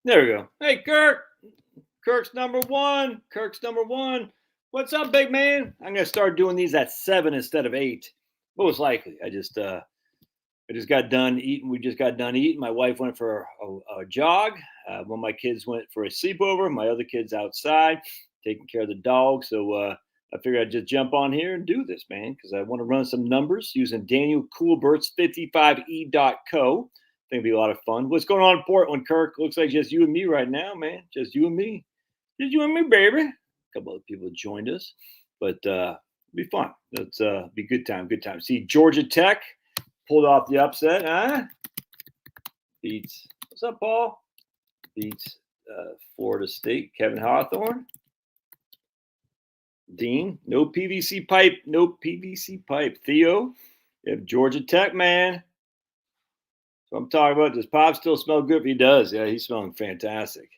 There we go. Hey, Kirk. Kirk's number one. Kirk's number one. What's up, big man? I'm gonna start doing these at 7 instead of 8. Most likely. I just got done eating. We just got done eating. My wife went for a jog. One of my kids went for a sleepover. My other kids outside taking care of the dog. So I figured I'd just jump on here and do this, man, because I want to run some numbers using Daniel Kulibert's 55e.co. Think it'll be a lot of fun. What's going on in Portland, Kirk? Looks like just you and me right now, man. Just you and me. Just you and me, baby. A couple other people joined us, but it'll be fun. Let's be good time. Good time. See, Georgia Tech pulled off the upset, huh? Beats. What's up, Paul? Beats Florida State. Kevin Hawthorne. Dean. No PVC pipe. No PVC pipe. Theo. You have Georgia Tech, man. So I'm talking about. Does Pop still smell good? He does. Yeah, he's smelling fantastic.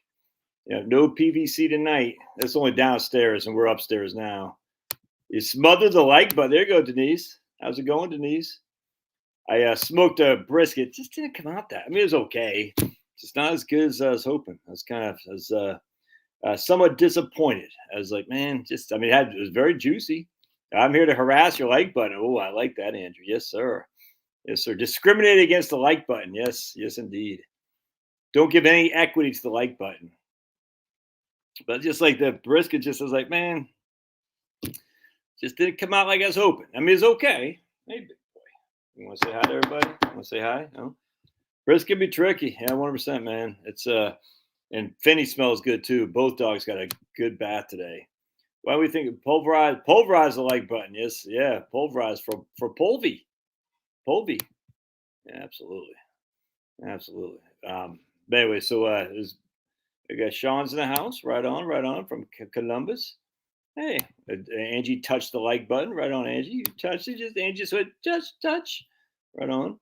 Yeah, no PVC tonight. That's only downstairs, and we're upstairs now. You smothered the like button. There you go, Denise. How's it going, Denise? I smoked a brisket. Just didn't come out that. I mean, it was okay. Just not as good as I was hoping. I was kind of somewhat disappointed. I was like, man, it was very juicy. I'm here to harass your like button. Oh, I like that, Andrew. Yes, sir. Yes, sir. Discriminate against the like button. Yes, yes, indeed. Don't give any equity to the like button. But just like the brisket, just was like, man, just didn't come out like I was hoping. I mean, it's okay. Maybe. You want to say hi to everybody? Want to say hi? No. Brisket be tricky. Yeah, 100%, man. It's and Finney smells good too. Both dogs got a good bath today. Why do we think pulverize the like button? Yes, yeah, pulverize for Pulvy. Pulvy. Yeah, absolutely. Absolutely. But anyway, so we got Sean's in the house. Right on from Columbus. Hey, Angie touched the like button. Right on, Angie. You touched it. Just Angie just went touch. Right on.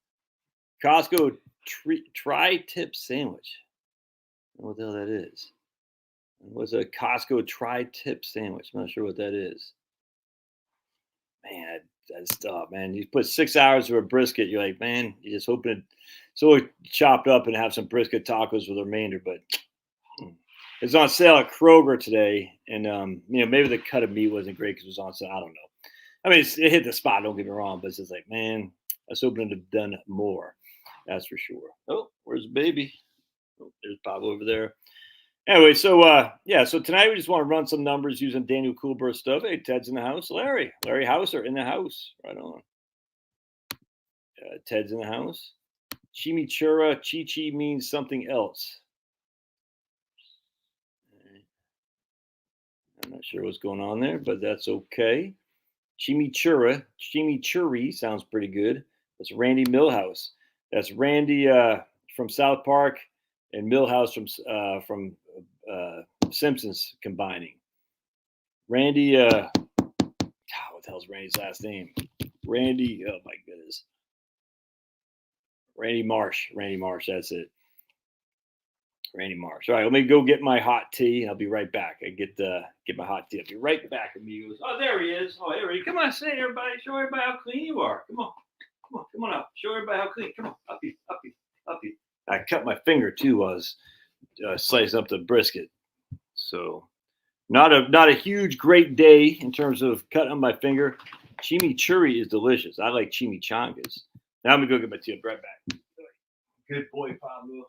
Costco tri-tip sandwich. I don't know what the hell that is. What's a Costco tri-tip sandwich? I'm not sure what that is. Man, that's tough, man. You put 6 hours for a brisket. You're like, man, you just hoping it's all chopped up and have some brisket tacos with the remainder. But it's on sale at Kroger today, and maybe the cut of meat wasn't great because it was on sale. I don't know. I mean, it hit the spot. Don't get me wrong, but it's just like, man, I was hoping to have done more. That's for sure. Oh, where's the baby? Oh, there's Bob over there. Anyway, so so tonight we just want to run some numbers using Daniel Kulibert stuff. Hey, Ted's in the house. Larry Hauser in the house. Right on. Ted's in the house. Chimichurri, Chi means something else. I'm not sure what's going on there, but that's okay. Chimichurri sounds pretty good. That's Randy Millhouse. That's Randy from South Park and Millhouse from Simpsons combining. Randy, what the hell's Randy's last name? Randy, oh my goodness. Randy Marsh, that's it. Randy Marsh. All right, let me go get my hot tea. I'll be right back. I get my hot tea. I'll be right back, amigos. Oh, there he is. Oh, there he is. Come on, say everybody. Show everybody how clean you are. Come on up. Show everybody how clean. Come on, up you. I cut my finger too. I was slicing up the brisket. So not a huge great day in terms of cutting up my finger. Chimichurri is delicious. I like chimichangas. Now I'm gonna go get my tea. I'll be right back. Good boy, Pablo.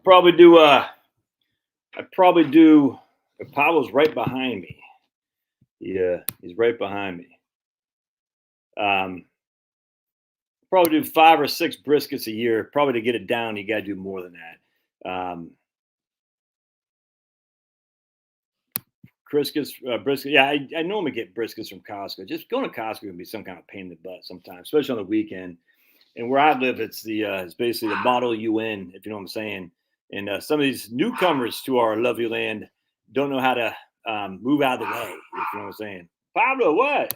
Probably do. Pablo's right behind me. Yeah, he's right behind me. Probably do 5 or 6 briskets a year. Probably to get it down, you got to do more than that. brisket. Yeah, I normally get briskets from Costco. Just going to Costco can be some kind of pain in the butt sometimes, especially on the weekend. And where I live, it's basically the Model UN, if you know what I'm saying. And some of these newcomers to our lovely land don't know how to move out of the way, if you know what I'm saying. Pablo, what?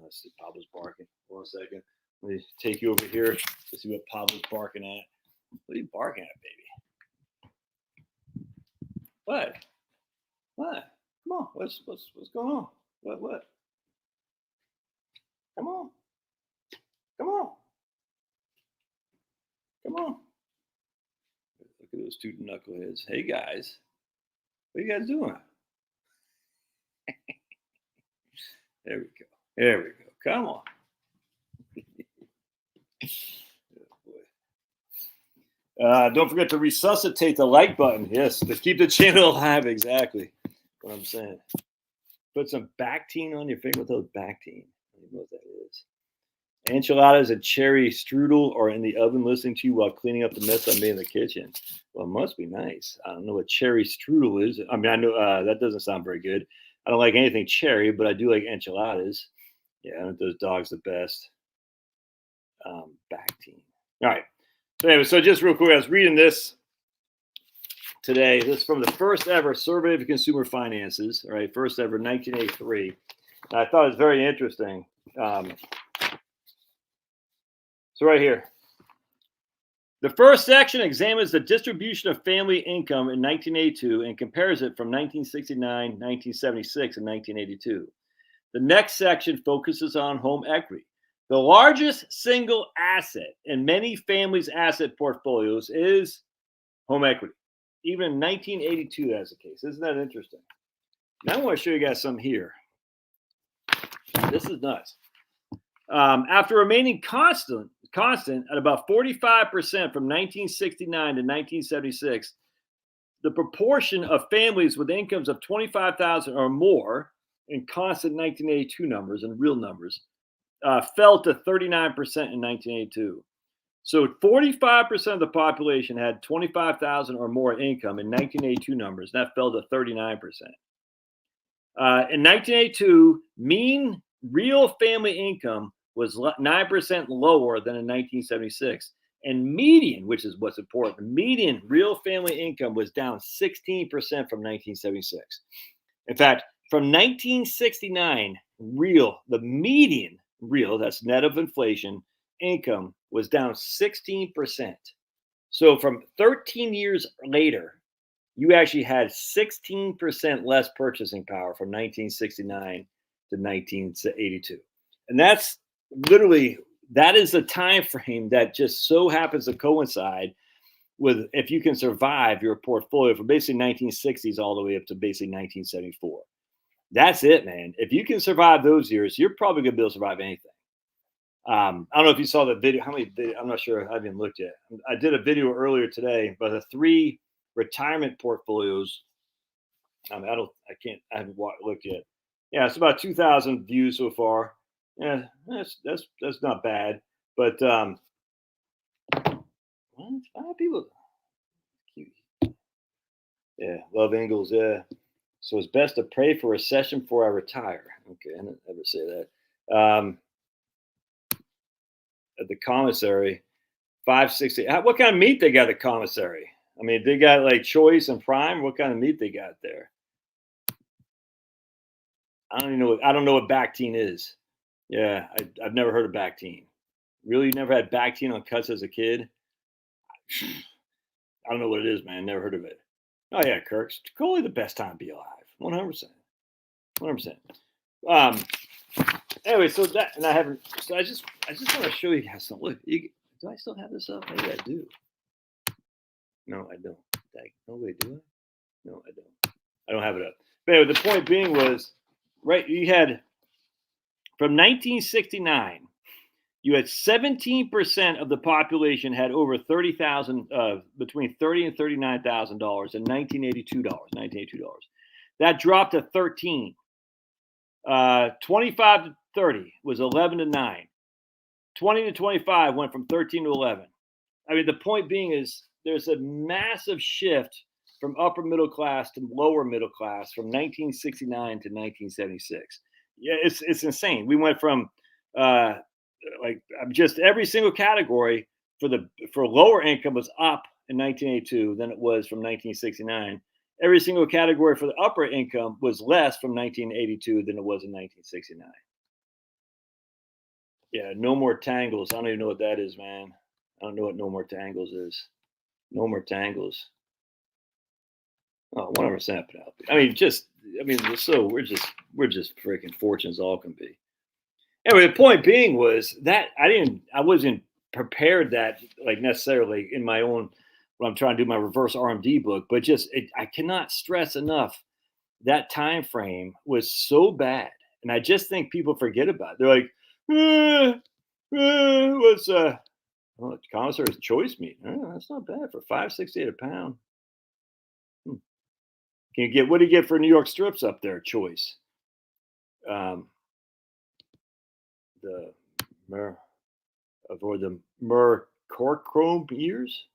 Let's see, Pablo's barking. Hold on a second. Let me take you over here to see what Pablo's barking at. What are you barking at, baby? What? Come on. What's going on? What? Come on. Look at those two knuckleheads. Hey guys, what are you guys doing? There we go. Come on. Don't forget to resuscitate the like button. Yes, to keep the channel alive. Exactly what I'm saying. Put some Bactine on your finger. With those Bactine. I don't know what that is. Enchiladas and cherry strudel are in the oven listening to you while cleaning up the mess I made in the kitchen. Well, it must be nice. I don't know what cherry strudel is. I mean, I know that doesn't sound very good. I don't like anything cherry, but I do like enchiladas. Yeah, those dogs the best. Bactine. All right. So anyway, so just real quick, I was reading this today. This is from the first ever Survey of Consumer Finances, all right, first ever 1983. And I thought it was very interesting. So right here, the first section examines the distribution of family income in 1982 and compares it from 1969, 1976, and 1982. The next section focuses on home equity. The largest single asset in many families' asset portfolios is home equity. Even in 1982, that's the case. Isn't that interesting? Now I want to show you guys something here. This is nuts. After remaining constant at about 45% from 1969 to 1976, the proportion of families with incomes of $25,000 or more in constant 1982 numbers and real numbers fell to 39% in 1982. So 45% of the population had 25,000 or more income in 1982 numbers. That fell to 39%. In 1982, mean real family income was 9% lower than in 1976. And median, which is what's important, median real family income was down 16% from 1976. In fact, from 1969, the median real, that's net of inflation, income was down 16%. So from 13 years later, you actually had 16% less purchasing power from 1969 to 1982. And that's literally, that is the time frame that just so happens to coincide with if you can survive your portfolio from basically 1960s all the way up to basically 1974. That's it, man. If you can survive those years, you're probably going to be able to survive anything. I don't know if you saw the video. I'm not sure. I haven't looked yet. I did a video earlier today about the 3 retirement portfolios. I haven't looked yet. Yeah, it's about 2,000 views so far. Yeah, that's not bad. But 5 people. Cute. Yeah, love Ingalls. Yeah. So it's best to pray for recession before I retire. Okay, I didn't ever say that. At the commissary, 560. What kind of meat they got at the commissary? I mean, they got like choice and prime. What kind of meat they got there? I don't even know. I don't know what Bactine is. Yeah, I've never heard of Bactine. Really, you never had Bactine on cuts as a kid? I don't know what it is, man. Never heard of it. Oh yeah, Kirk. It's totally the best time to be alive. 100%. 100%. Anyway, so that, and I haven't. So I just want to show you guys something. Look, do I still have this up? Maybe I do. No, I don't. No way, do I? No, I don't. I don't have it up. But anyway, the point being was, right? You had from 1969, you had 17% of the population had over $30,000, between $30,000 and $39,000 in 1982. That dropped to 13. 25 to 30 was 11 to 9. 20 to 25 went from 13 to 11. I mean, the point being is there's a massive shift from upper middle class to lower middle class from 1969 to 1976. Yeah, it's insane. We went from like just every single category for lower income was up in 1982 than it was from 1969. Every single category for the upper income was less from 1982 than it was in 1969. Yeah, no more tangles. I don't even know what that is, man. I don't know what no more tangles is. No more tangles. Oh, 100% Penelope. So we're just freaking fortunes all can be. Anyway, the point being was that I wasn't prepared that like necessarily in my own when I'm trying to do my reverse RMD book, but I cannot stress enough that time frame was so bad, and I just think people forget about it. They're like, what's commissar's choice meat? Oh, that's not bad for $5.68 a pound. Can you get what do you get for New York strips up there? Choice. The mercurochrome ears.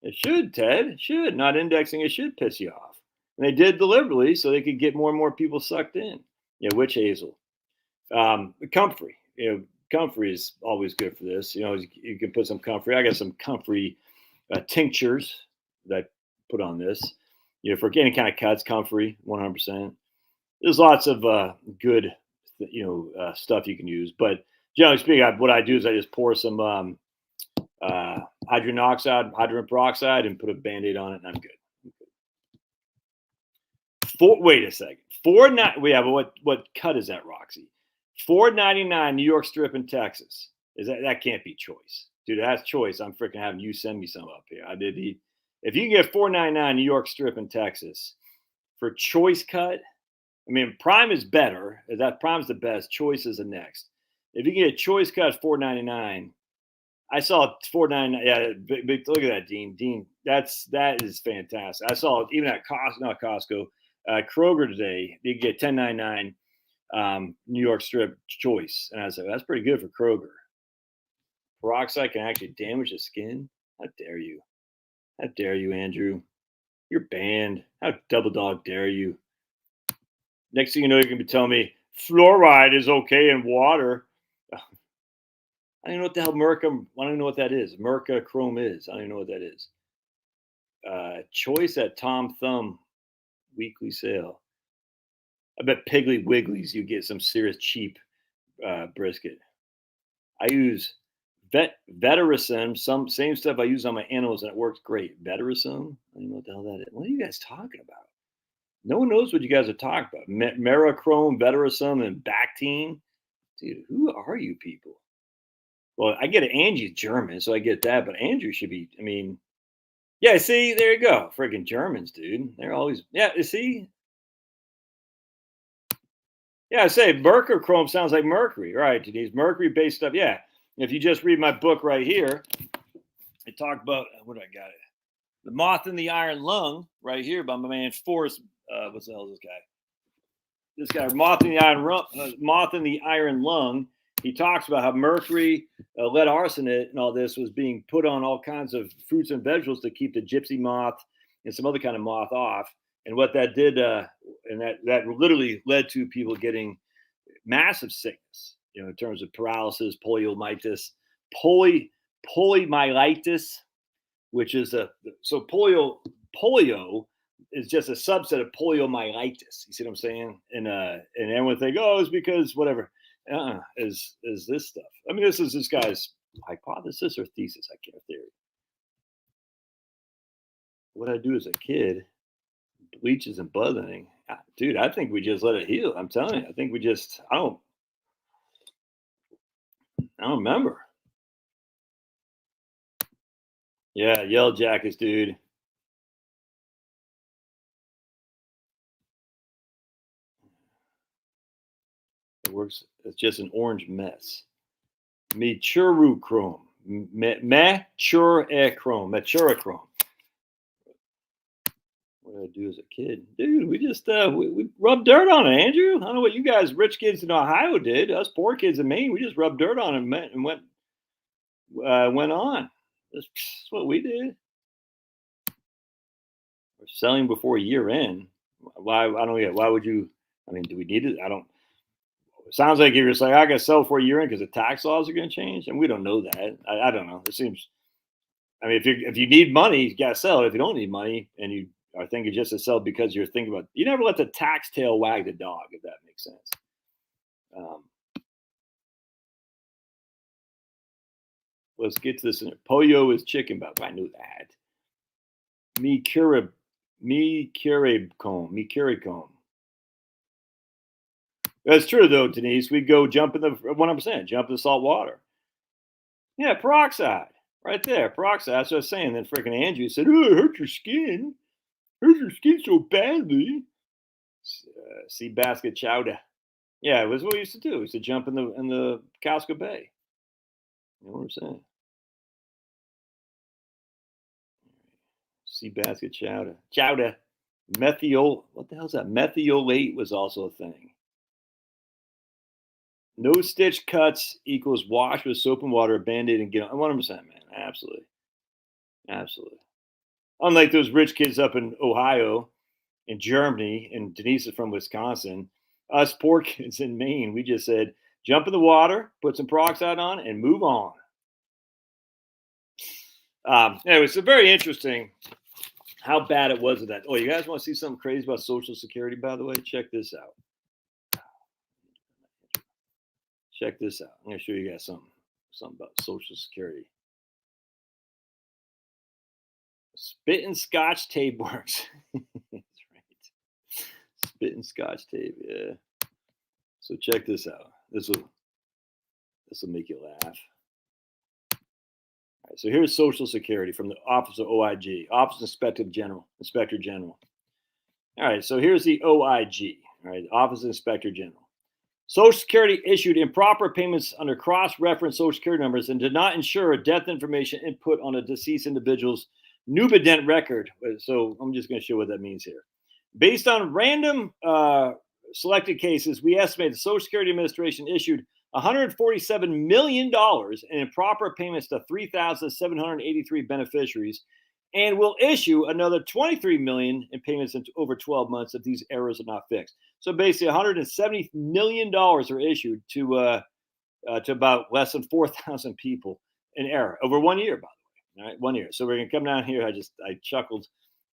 It should, Ted. It should. Not indexing it should piss you off. And they did deliberately so they could get more and more people sucked in. Yeah, witch hazel. Comfrey. Comfrey is always good for this. You can put some comfrey. I got some comfrey tinctures that I put on this. For any kind of cuts, comfrey, 100%. There's lots of good, stuff you can use. But generally speaking, what I do is I just pour some hydrogen peroxide, and put a Band-Aid on it, and I'm good. Wait a second. What cut is that, Roxy? $4.99 New York strip in Texas. That can't be choice, dude? That's choice. I'm freaking having you send me some up here. If you can get $4.99 New York strip in Texas for choice cut, prime is better. That prime's the best. Choice is the next. If you can get a choice cut $4.99. I saw $4.99. Yeah, big, look at that, Dean. Dean, that is fantastic. I saw it even at Costco, Kroger today. You get $10.99 New York strip choice, and I was like, that's pretty good for Kroger. Peroxide can actually damage the skin. How dare you? How dare you, Andrew? You're banned. How double dog dare you? Next thing you know, you're gonna be telling me fluoride is okay in water. I don't even know what the hell I don't even know what that is. Mercurochrome is. I don't even know what that is. Choice at Tom Thumb weekly sale. I bet Piggly Wiggly's you get some serious cheap brisket. I use Vetericin, some same stuff I use on my animals, and it works great. Vetericin? I don't know what the hell that is. What are you guys talking about? No one knows what you guys are talking about. Mercurochrome, Vetericin, and Bactine. Dude, who are you people? Well, I get it. Angie's German, so I get that. But Andrew should be, yeah, see, there you go. Freaking Germans, dude. They're always, yeah, you see? Yeah, I say mercurochrome sounds like mercury, right? These mercury-based stuff. Yeah. If you just read my book right here, I talk about, what do I got? The Moth in the Iron Lung, right here by my man Forrest. What the hell is this guy? This guy, Moth in the Iron Lung. He talks about how mercury, lead arsenate, and all this was being put on all kinds of fruits and vegetables to keep the gypsy moth and some other kind of moth off. And what that did, and that literally led to people getting massive sickness, in terms of paralysis, poliomyelitis, which is polio is just a subset of poliomyelitis. You see what I'm saying? And everyone think, oh, it's because whatever. Is this stuff? This is this guy's hypothesis or thesis. I can't theory. What I do as a kid, bleaches and buzzing, dude. I think we just let it heal. I'm telling you. I think we just. I don't remember. Yeah, yellow jackets, dude. It works. It's just an orange mess. Mercurochrome. Mercurochrome. What did I do as a kid? Dude, we just we rubbed dirt on it, Andrew. I don't know what you guys, rich kids in Ohio, did. Us poor kids in Maine, we just rubbed dirt on it and went on. That's what we did. We're selling before year end. Why? I don't get. Why would you? I mean, do we need it? I don't. It sounds like you're just like, I got to sell before year end because the tax laws are going to change, and we don't know that. I don't know. It seems. I mean, if you need money, you got to sell it. If you don't need money and you are thinking just to sell because you're thinking about, you never let the tax tail wag the dog, if that makes sense. Let's get to this. Pollo is chicken, but I knew that. Me curicomb. That's true though, Denise. We go jump in the 100%, jump in the salt water. Yeah, peroxide. Right there, peroxide. That's what I was saying. Then freaking Andrew said, "Oh, it hurt your skin. Hurt your skin so badly." Sea basket chowder. Yeah, it was what we used to do. We used to jump in the Casco Bay. You know what I'm saying? Sea basket chowder. Chowder. Methiol. What the hell is that? Methiolate was also a thing. No stitch cuts equals wash with soap and water, Band-Aid, and get on. 100%, man. Absolutely. Absolutely. Unlike those rich kids up in Ohio, in Germany, and Denise is from Wisconsin, us poor kids in Maine, we just said, jump in the water, put some peroxide on, and move on. Anyway, so very interesting how bad it was with that. Oh, you guys want to see something crazy about Social Security, by the way? Check this out. Check this out. I'm going to show you guys something about Social Security. Spit and Scotch tape works. That's right. Spit and Scotch tape. Yeah. So check this out. This will make you laugh. All right, so here's Social Security from the Office of OIG, Office of Inspector General. All right, so here's the OIG. All right, Office of Inspector General. Social Security issued improper payments under cross-reference Social Security numbers and did not ensure death information input on a deceased individual's nubident record. So I'm just going to show what that means here. Based on random selected cases, we estimate the Social Security Administration issued $147 million in improper payments to 3,783 beneficiaries and will issue another $23 million in payments in over 12 months if these errors are not fixed. So basically $170 million are issued to about less than 4,000 people in error over 1 year, by the way. All right, 1 year. So we're going to come down here. I chuckled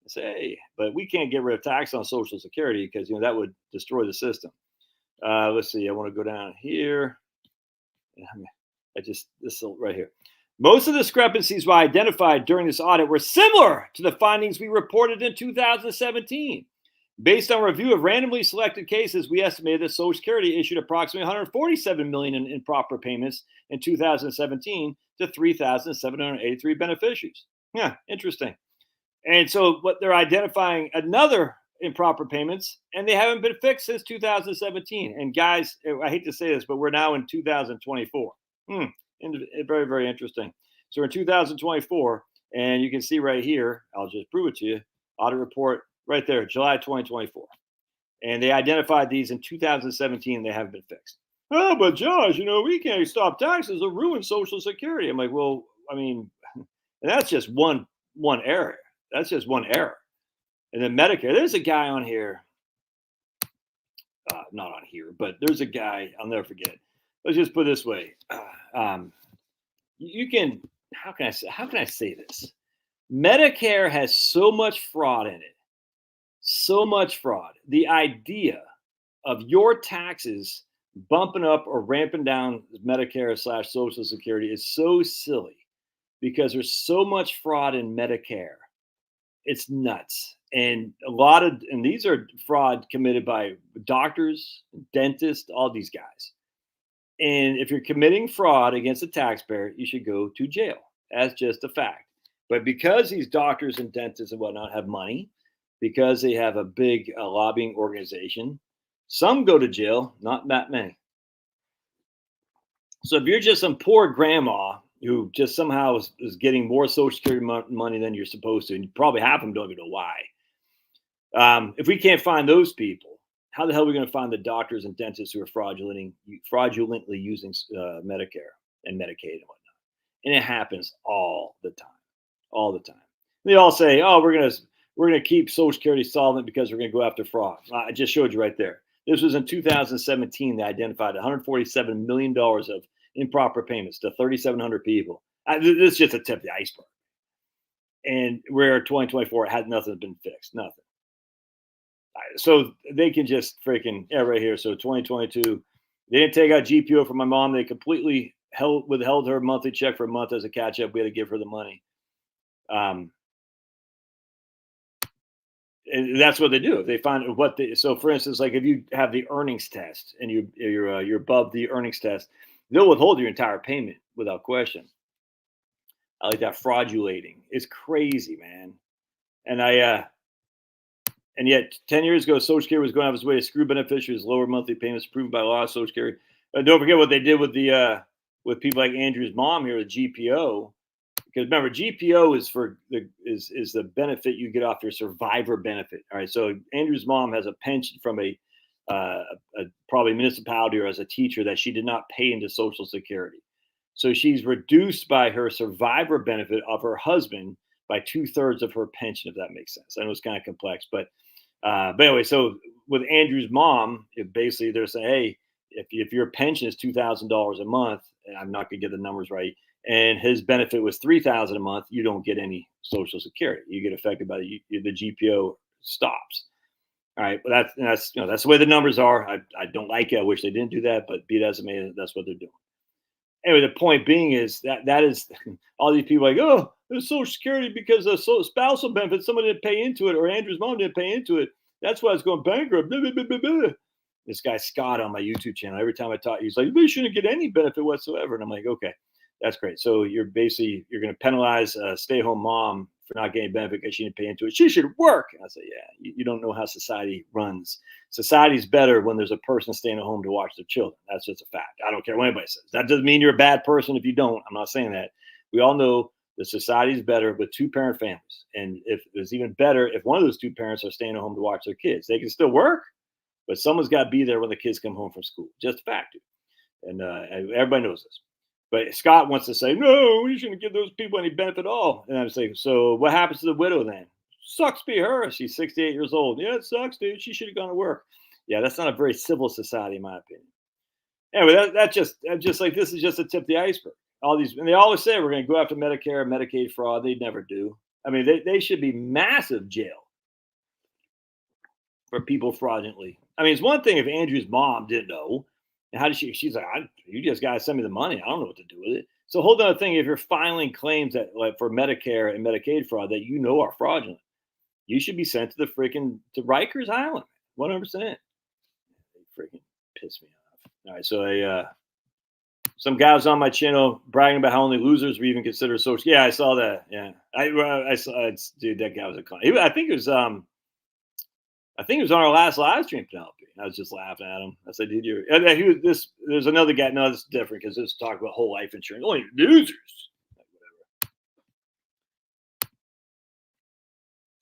and say, hey, but we can't get rid of tax on Social Security because, that would destroy the system. Let's see. I want to go down here. This right here. Most of the discrepancies we identified during this audit were similar to the findings we reported in 2017. Based on review of randomly selected cases, we estimated that Social Security issued approximately $147 million in improper payments in 2017 to 3,783 beneficiaries. Yeah, interesting. And so what they're identifying another improper payments, and they haven't been fixed since 2017. And guys, I hate to say this, but we're now in 2024. Very, very interesting. So we're in 2024, and you can see right here, I'll just prove it to you, audit report right there, July 2024. And they identified these in 2017, and they haven't been fixed. Oh, but Josh, we can't stop taxes or ruin Social Security. I'm like, well, I mean, and that's just one error. That's just one error. And then Medicare, there's a guy on here, not on here, but there's a guy, I'll never forget. Let's just put it this way. You can, how can I say this? Medicare has so much fraud in it. So much fraud. The idea of your taxes bumping up or ramping down Medicare / Social Security is so silly because there's so much fraud in Medicare. It's nuts. And and these are fraud committed by doctors, dentists, all these guys. And if you're committing fraud against the taxpayer, you should go to jail. That's just a fact. But because these doctors and dentists and whatnot have money, because they have a big lobbying organization, some go to jail, not that many. So if you're just some poor grandma who just somehow is getting more Social Security money than you're supposed to, and probably half of them don't even know why. If we can't find those people, how the hell are we going to find the doctors and dentists who are fraudulently using Medicare and Medicaid and whatnot? And it happens all the time, all the time. They all say, "Oh, we're gonna keep Social Security solvent because we're gonna go after fraud." I just showed you right there. This was in 2017. They identified 147 million dollars of improper payments to 3,700 people. This is just a tip of the iceberg. And we're 2024. It had nothing been fixed. Nothing. So they can just freaking right here. So 2022, they didn't take out GPO from my mom. They completely withheld her monthly check for a month as a catch up. We had to give her the money. Um, and that's what they do. If they find what they so for instance, like if you have the earnings test and you're above the earnings test, they'll withhold your entire payment without question. I like that fraudulating. It's crazy, man. And and yet 10 years ago, Social Security was going out of its way to screw beneficiaries, lower monthly payments approved by law. Social Security. Don't forget what they did with the with people like Andrew's mom here, the GPO. Because remember, GPO is for is the benefit you get off your survivor benefit. All right, so Andrew's mom has a pension from a probably municipality or as a teacher that she did not pay into Social Security. So she's reduced by her survivor benefit of her husband by 2/3 of her pension, if that makes sense. I know it's kind of complex, but anyway, so with Andrew's mom, basically they're saying, hey, if your pension is $2,000 a month, and I'm not going to get the numbers right, and his benefit was $3,000 a month, you don't get any Social Security. You get affected by the GPO stops. All right, but that's that's the way the numbers are. I don't like it. I wish they didn't do that, but be it as it may, that's what they're doing. Anyway, the point being is that is all these people are like, oh, there's Social Security because of spousal benefits. Someone didn't pay into it, or Andrew's mom didn't pay into it. That's why it's going bankrupt. Blah, blah, blah, blah. This guy Scott on my YouTube channel, every time I talk, he's like, "You shouldn't get any benefit whatsoever." And I'm like, okay, that's great. So you're going to penalize a stay-home mom for not getting benefit because she didn't pay into it. She should work. And I say, yeah, you don't know how society runs. Society's better when there's a person staying at home to watch their children. That's just a fact. I don't care what anybody says. That doesn't mean you're a bad person if you don't. I'm not saying that. We all know the society's better with two-parent families. And if it's even better if one of those two parents are staying at home to watch their kids. They can still work, but someone's got to be there when the kids come home from school. Just a fact. And everybody knows this. But Scott wants to say, no, we shouldn't give those people any benefit at all. And I'm saying, so what happens to the widow then? Sucks be her. She's 68 years old. Yeah, it sucks, dude. She should have gone to work. Yeah, that's not a very civil society, in my opinion. Anyway, that's just like this is just a tip of the iceberg. All these, and they always say we're going to go after Medicare and Medicaid fraud. They never do. I mean, they should be massive jail for people fraudulently. I mean, it's one thing if Andrew's mom didn't know. And how did she's like, you just got to send me the money. I don't know what to do with it. So whole other thing, if you're filing claims that like for Medicare and Medicaid fraud that you know are fraudulent, you should be sent to the freaking to Rikers Island, 100%. They freaking piss me off. All right, so some guys on my channel bragging about how only losers were even considered social. Yeah, I saw that. Yeah, I saw. Dude, that guy was a con. I think it was on our last live stream, Penelope. I was just laughing at him. I said, dude, he was this. There's another guy. No, this is different because this talk about whole life insurance. Only losers.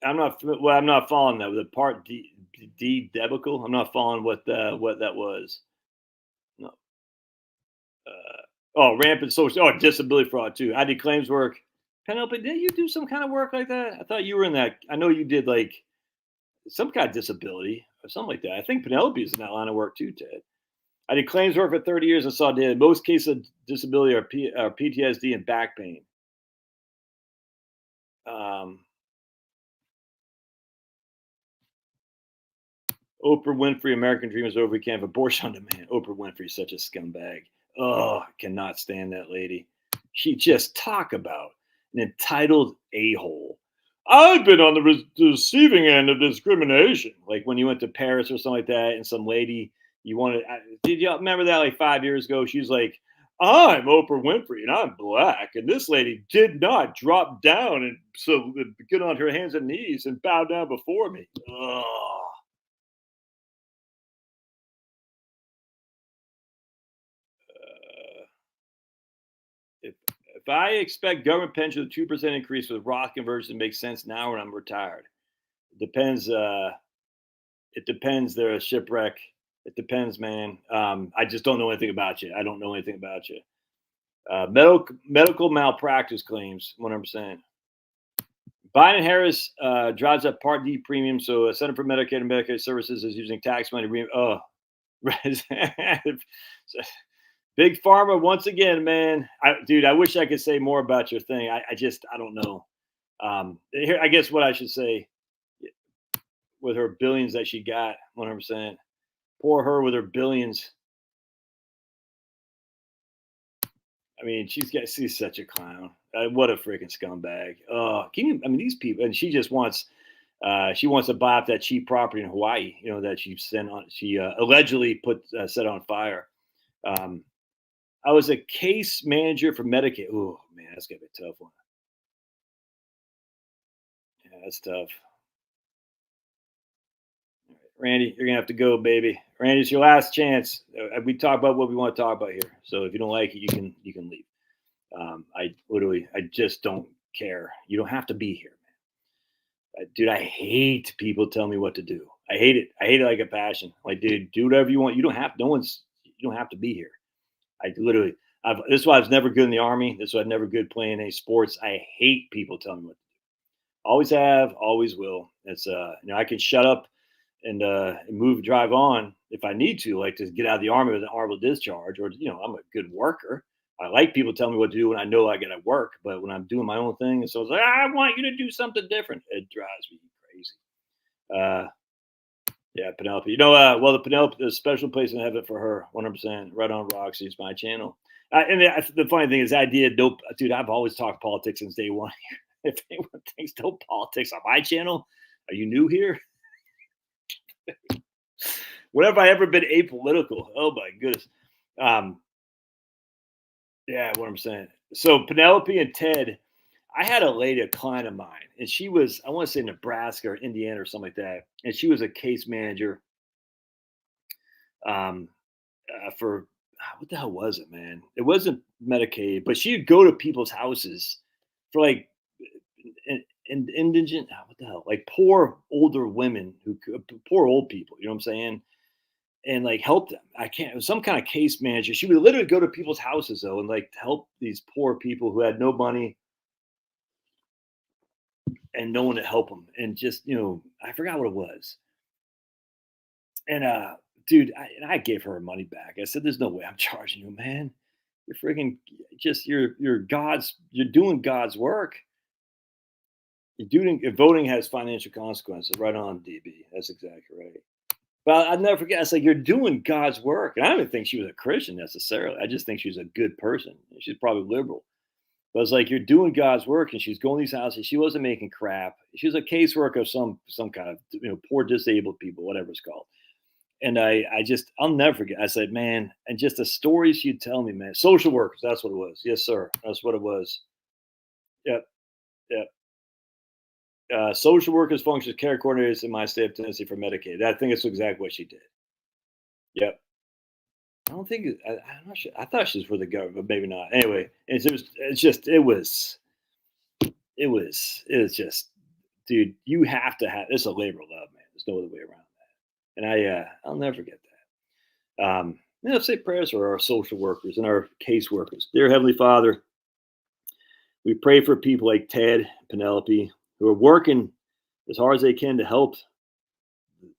Whatever. I'm not following that with the part D debacle. I'm not following what that was. No. Rampant social. Oh, disability fraud too. I did claims work. Penelope, did you do some kind of work like that? I thought you were in that. I know you did like some kind of disability or something like that. I think Penelope is in that line of work too, Ted. I did claims work for 30 years and saw did most cases of disability are PTSD and back pain. Oprah Winfrey, American Dream is over. We can't have abortion on demand. Oprah Winfrey is such a scumbag. Oh, I cannot stand that lady. She just talk about an entitled a-hole. I've been on the receiving end of discrimination. Like when you went to Paris or something like that, and some lady did you remember that like 5 years ago? She's like, I'm Oprah Winfrey and I'm black. And this lady did not drop down and so get on her hands and knees and bow down before me. Oh. If I expect government pension with 2% increase with Roth conversion makes sense now when I'm retired. It depends. It depends. They're a shipwreck. It depends, man. I just don't know anything about you. I don't know anything about you. Medical malpractice claims, 100%. Biden Harris drives up Part D premium, so a Center for Medicaid and Medicaid Services is using tax money. Big Pharma once again, man. Dude, I wish I could say more about your thing. I don't know. Here, I guess what I should say with her billions that she got, 100%. Poor her with her billions. I mean, she's such a clown. What a freaking scumbag. I mean, these people, and she wants to buy up that cheap property in Hawaii, that she allegedly set on fire. I was a case manager for Medicaid. Oh man, that's gonna be a tough one. Yeah, that's tough. All right, Randy, you're gonna have to go, baby. Randy, it's your last chance. We talk about what we want to talk about here. So if you don't like it, you can leave. I just don't care. You don't have to be here, man. Dude, I hate people tell me what to do. I hate it. I hate it like a passion. Like, dude, do whatever you want. You don't have to be here. This is why I was never good in the Army. This is why I'm never good playing any sports. I hate people telling me what to do. Always have, always will. It's I can shut up and drive on if I need to, like to get out of the Army with an honorable discharge, or I'm a good worker. I like people telling me what to do when I know I got to work, but when I'm doing my own thing, and so it's like, I want you to do something different. It drives me crazy. Yeah, Penelope. The special place in heaven for her, 100%. Right on, Roxy. It's my channel. And the funny thing is, the idea, dope, dude. I've always talked politics since day one. If anyone thinks dope politics on my channel, are you new here? When have I ever been apolitical? Oh my goodness. Yeah, what I'm saying. So Penelope and Ted, I had a lady, a client of mine, and she was, I want to say Nebraska or Indiana or something like that. And she was a case manager for, what the hell was it, man? It wasn't Medicaid, but she'd go to people's houses for like indigent, what the hell, like poor older women poor old people, you know what I'm saying? And like help them. It was some kind of case manager. She would literally go to people's houses though and like help these poor people who had no money and no one to help them. And just, I forgot what it was. And dude, I gave her her money back. I said, there's no way I'm charging you, man. You're freaking you're doing God's work. Voting has financial consequences. Right on, DB. That's exactly right. But I'll never forget. It's like, you're doing God's work. And I don't even think she was a Christian necessarily. I just think she was a good person. She's probably liberal. But it's like, you're doing God's work, and she's going to these houses. She wasn't making crap. She was a caseworker of some kind of poor disabled people, whatever it's called. And I'll never forget. I said, man, and just the stories she'd tell me, man. Social workers, that's what it was. Yes, sir. That's what it was. Yep. Social workers function as care coordinators in my state of Tennessee for Medicaid. I think that's exactly what she did. Yep. I don't think I'm not sure. I thought she was for the government, but maybe not. Anyway, it was just, dude, you have to have, it's a labor of love, man. There's no other way around that. And I'll never forget that. Let's say prayers for our social workers and our case workers. Dear Heavenly Father, we pray for people like Ted, Penelope, who are working as hard as they can to help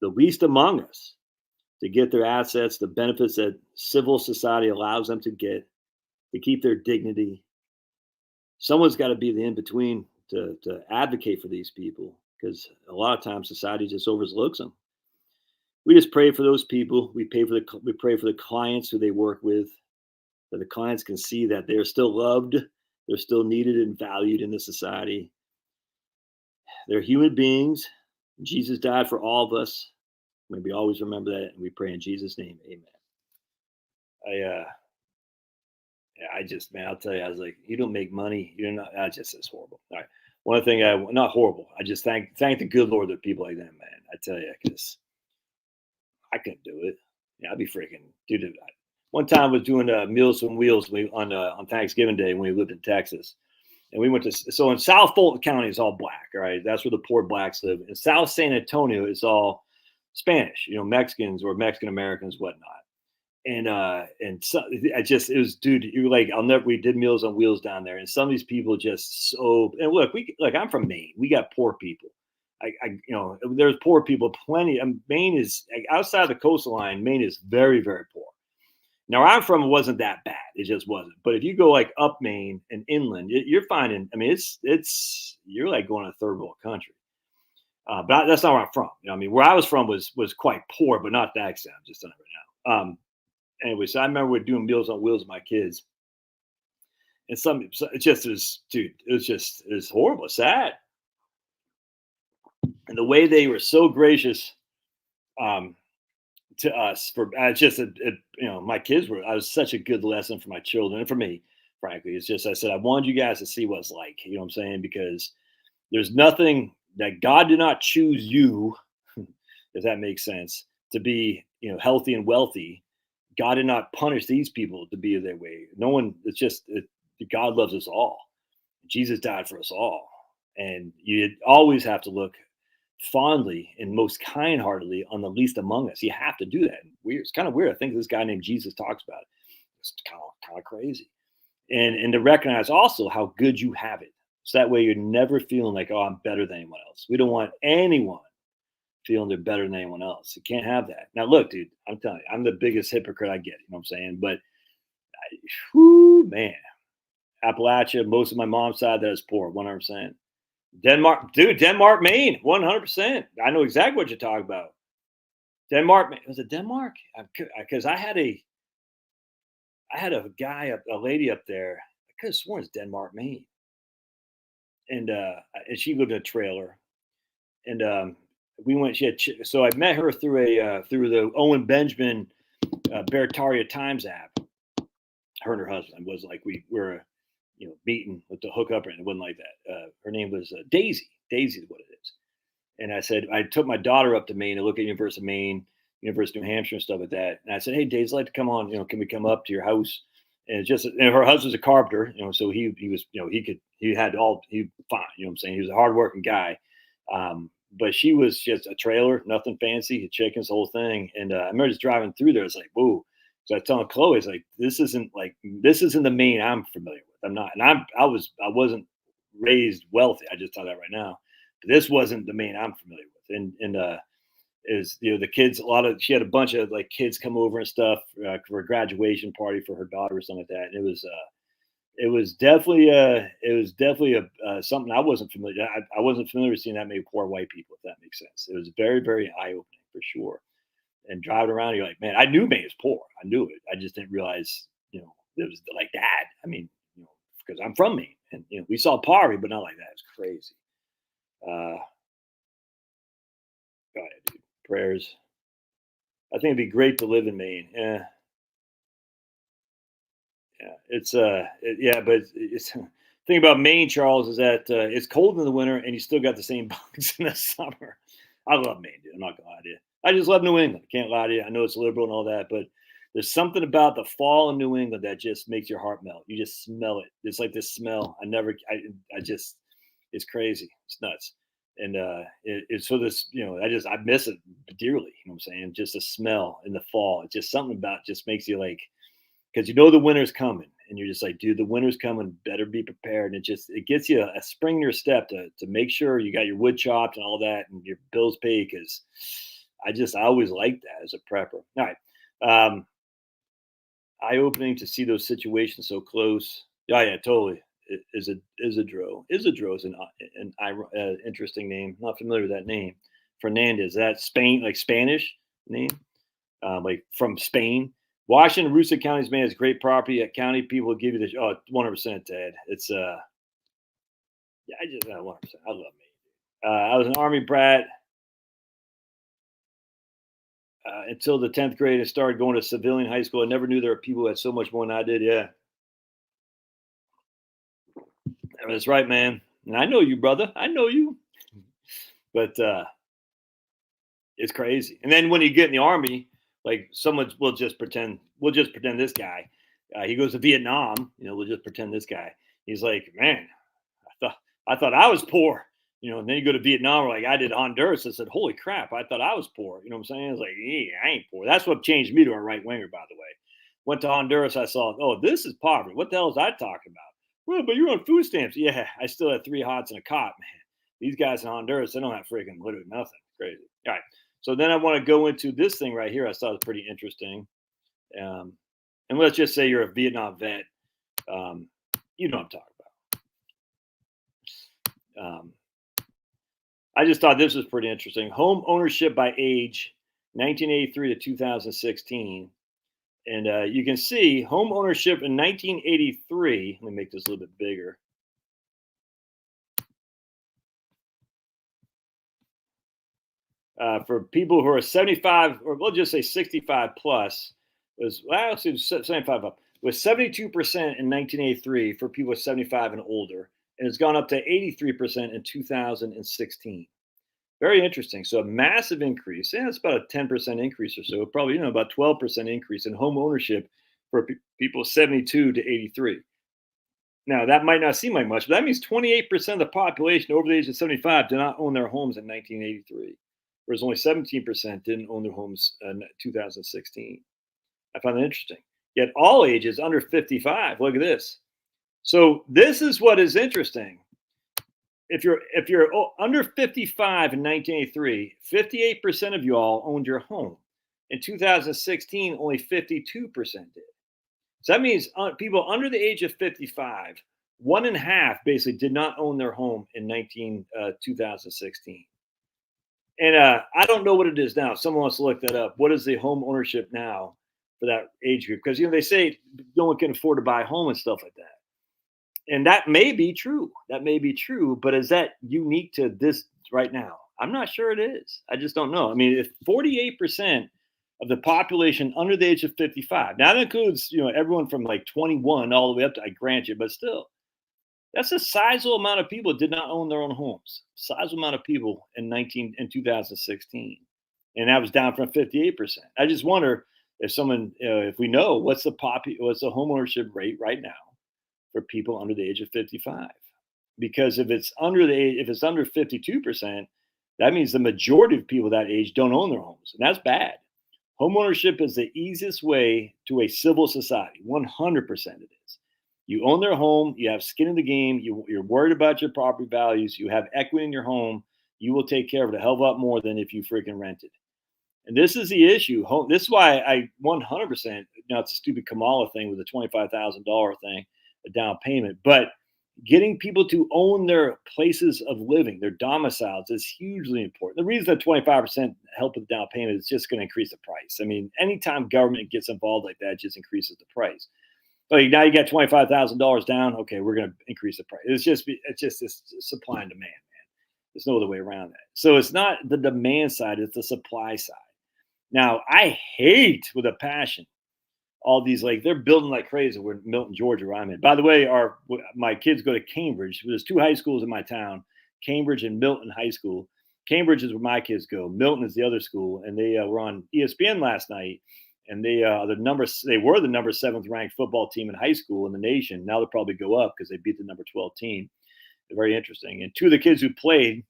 the least among us to get their assets, the benefits that civil society allows them to get, to keep their dignity. Someone's got to be the in-between to advocate for these people, because a lot of times society just overlooks them. We just pray for those people. We pray for the clients who they work with, that the clients can see that they're still loved, they're still needed and valued in the society. They're human beings. Jesus died for all of us. Maybe always remember that, and we pray in Jesus' name, amen. Man, I'll tell you, I was like, you don't make money. You're not. That's just as horrible. All right. One thing, not horrible. I just thank the good Lord that people like that, man. I tell you, because I couldn't do it. Yeah, I'd be freaking, dude. One time I was doing Meals on Wheels on Thanksgiving Day when we lived in Texas. And we went so in South Fulton County, it's all black, right? That's where the poor blacks live. In South San Antonio, it's all Spanish, Mexicans or Mexican Americans, whatnot. And so it was, dude, you were like, we did Meals on Wheels down there, and some of these people just and look, I'm from Maine. We got poor people. There's poor people plenty. Maine is like, outside the coastal line. Maine is very, very poor. Now, where I'm from, it wasn't that bad. It just wasn't. But if you go like up Maine and inland, you're finding. I mean, you're like going to a third world country. But that's not where I'm from. Where I was from was quite poor, but not that extent. I'm just telling you right now. Anyway, so I remember we're doing Meals on Wheels with my kids, and it just was, dude. It was horrible, sad, and the way they were so gracious to us for my kids were. I was such a good lesson for my children and for me, frankly. It's just I said I wanted you guys to see what it's like. You know what I'm saying? Because there's nothing that God did not choose you, if that makes sense, to be healthy and wealthy. God did not punish these people to be their way. No one. It's just God loves us all. Jesus died for us all, and you always have to look fondly and most kind-heartedly on the least among us. You have to do that. It's kind of weird. I think this guy named Jesus talks about it. It's kind of crazy, and to recognize also how good you have it. So that way you're never feeling like, oh, I'm better than anyone else. We don't want anyone feeling they're better than anyone else. You can't have that. Now, look, dude, I'm telling you, I'm the biggest hypocrite I get. You know what I'm saying? But, man, Appalachia, most of my mom's side, that is poor, 100%. Denmark, Maine, 100%. I know exactly what you're talking about. Denmark, was it Denmark? Because I had a lady up there. I could have sworn it's Denmark, Maine. And she lived in a trailer. And we went. So I met her through the Owen Benjamin Bertaria Times app. Her and her husband was like we were, meeting with the hookup, and it wasn't like that. Her name was Daisy. Daisy is what it is. And I said I took my daughter up to Maine to look at University of Maine, University of New Hampshire, and stuff like that. And I said, hey, Daisy, I'd like to come on. Can we come up to your house? And her husband's a carpenter, so he was, he had all, he fine, you know what I'm saying? He was a hardworking guy. But she was just a trailer, nothing fancy, chickens, the whole thing. And I remember just driving through there. It's like, whoa. So I was telling Chloe, it's like, this isn't the Maine I'm familiar with. I'm not, and I wasn't raised wealthy. I just tell that right now. But this wasn't the Maine I'm familiar with. And is the kids, she had a bunch of like kids come over and stuff for a graduation party for her daughter or something like that. And it was definitely something I wasn't familiar. I wasn't familiar with seeing that many poor white people, if that makes sense. It was very, very eye opening for sure. And driving around, you're like, man, I knew Maine was poor. I knew it. I just didn't realize, it was like that. I mean, because I'm from Maine, and we saw poverty, but not like that. It's crazy. Go ahead, dude. Prayers. I think it'd be great to live in Maine. Yeah. It's but it's thing about Maine, Charles, is that it's cold in the winter and you still got the same bugs in the summer. I love Maine, dude. I'm not gonna lie to you. I just love New England. Can't lie to you. I know it's liberal and all that, but there's something about the fall in New England that just makes your heart melt. You just smell it. It's like this smell. It's crazy. It's nuts. And it's so this, I miss it dearly. You know what I'm saying? Just the smell in the fall. It's just something about it just makes you like, because the winter's coming, and you're just like, dude, the winter's coming. Better be prepared. And it gets you a spring in your step to make sure you got your wood chopped and all that, and your bills paid. Because I always liked that as a prepper. All right, eye opening to see those situations so close. Yeah, totally. Isidro is an interesting name. Not familiar with that name. Fernandez. That Spain, like Spanish name, like from Spain. Washington, Russo County's man has great property. At county people will give you this. 100%, Ted. It's I just 100%. I love me. I was an Army brat until the 10th grade and started going to civilian high school. I never knew there were people who had so much more than I did. Yeah, that's right, man. And I know you, brother. I know you. But it's crazy. And then when you get in the Army, like someone will just pretend. We'll just pretend this guy. He goes to Vietnam. We'll just pretend this guy. He's like, man, I thought I was poor. And then you go to Vietnam, like I did Honduras. I said, holy crap, I thought I was poor. You know what I'm saying? It's like, yeah, I ain't poor. That's what changed me to a right winger, by the way. Went to Honduras. I saw, oh, this is poverty. What the hell is I talking about? Well, but you're on food stamps. Yeah, I still had 3 hots and a cot, man. These guys in Honduras, they don't have freaking literally nothing. Crazy. All right. So then I want to go into this thing right here. I thought was pretty interesting. And let's just say you're a Vietnam vet. You know what I'm talking about. I just thought this was pretty interesting. Home ownership by age, 1983 to 2016. And you can see home ownership in 1983. Let me make this a little bit bigger. For people who are 75, or we'll just say 65 plus, was, well, 75 up, was 72% in 1983 for people 75 and older, and it's gone up to 83% in 2016. Very interesting. So a massive increase. Yeah, it's about a 10% increase or so. Probably, about 12% increase in home ownership for people 72 to 83. Now, that might not seem like much, but that means 28% of the population over the age of 75 did not own their homes in 1983, whereas only 17% didn't own their homes in 2016. I find that interesting. Yet all ages under 55. Look at this. So this is what is interesting. If you're under 55 in 1983, 58% of you all owned your home. In 2016, only 52% did. So that means people under the age of 55, 1.5 basically did not own their home in 2016. And I don't know what it is now. If someone wants to look that up, what is the home ownership now for that age group? Because they say no one can afford to buy a home and stuff like that. And that may be true. That may be true. But is that unique to this right now? I'm not sure it is. I just don't know. I mean, if 48% of the population under the age of 55, now that includes everyone from like 21 all the way up to, I grant you, but still, that's a sizable amount of people that did not own their own homes. Sizable amount of people in 2016, and that was down from 58%. I just wonder if someone, if we know what's the home ownership rate right now for people under the age of 55, because if it's under 52%, that means the majority of people that age don't own their homes, and that's bad. Home ownership is the easiest way to a civil society. 100% it is. You own their home. You have skin in the game. You're worried about your property values. You have equity in your home. You will take care of it a hell of a lot more than if you freaking rented. And this is the issue. This is why I 100%. It's a stupid Kamala thing with the $25,000 thing, a down payment, but getting people to own their places of living, their domiciles, is hugely important. The reason that 25% help with the down payment is just going to increase the price. I mean, anytime government gets involved like that, it just increases the price. But now you got $25,000 down. Okay, we're going to increase the price. It's just this supply and demand, man. There's no other way around that. So it's not the demand side; it's the supply side. Now, I hate with a passion all these, like, they're building like crazy. We're in Milton, Georgia, where I'm in. By the way, my kids go to Cambridge. There's 2 high schools in my town, Cambridge and Milton High School. Cambridge is where my kids go. Milton is the other school, and they were on ESPN last night, and they were the number 7th ranked football team in high school in the nation. Now they'll probably go up because they beat the number 12 team. They're very interesting. And 2 of the kids who played,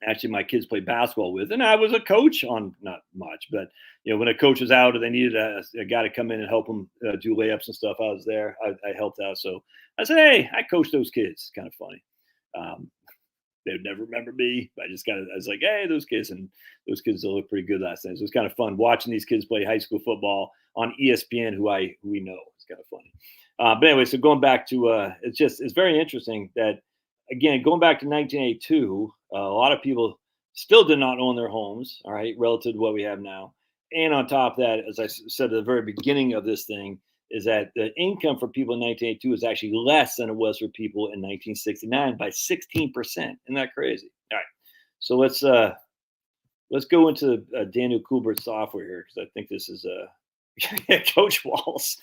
actually my kids played basketball with, and I was a coach on, not much, but when a coach was out or they needed a guy to come in and help them do layups and stuff, I was there. I helped out. So I said, hey, I coached those kids. It's kind of funny. They would never remember me. I was like, hey, those kids will look pretty good last night. So it's kind of fun watching these kids play high school football on ESPN, who we know. It's kind of funny. But anyway, so going back to, it's very interesting that, again, going back to 1982, a lot of people still did not own their homes, all right, relative to what we have now. And on top of that, as I said at the very beginning of this thing, is that the income for people in 1982 is actually less than it was for people in 1969 by 16%. Isn't that crazy? All right, so let's go into Daniel Kulibert software here, because I think this is Coach Waltz.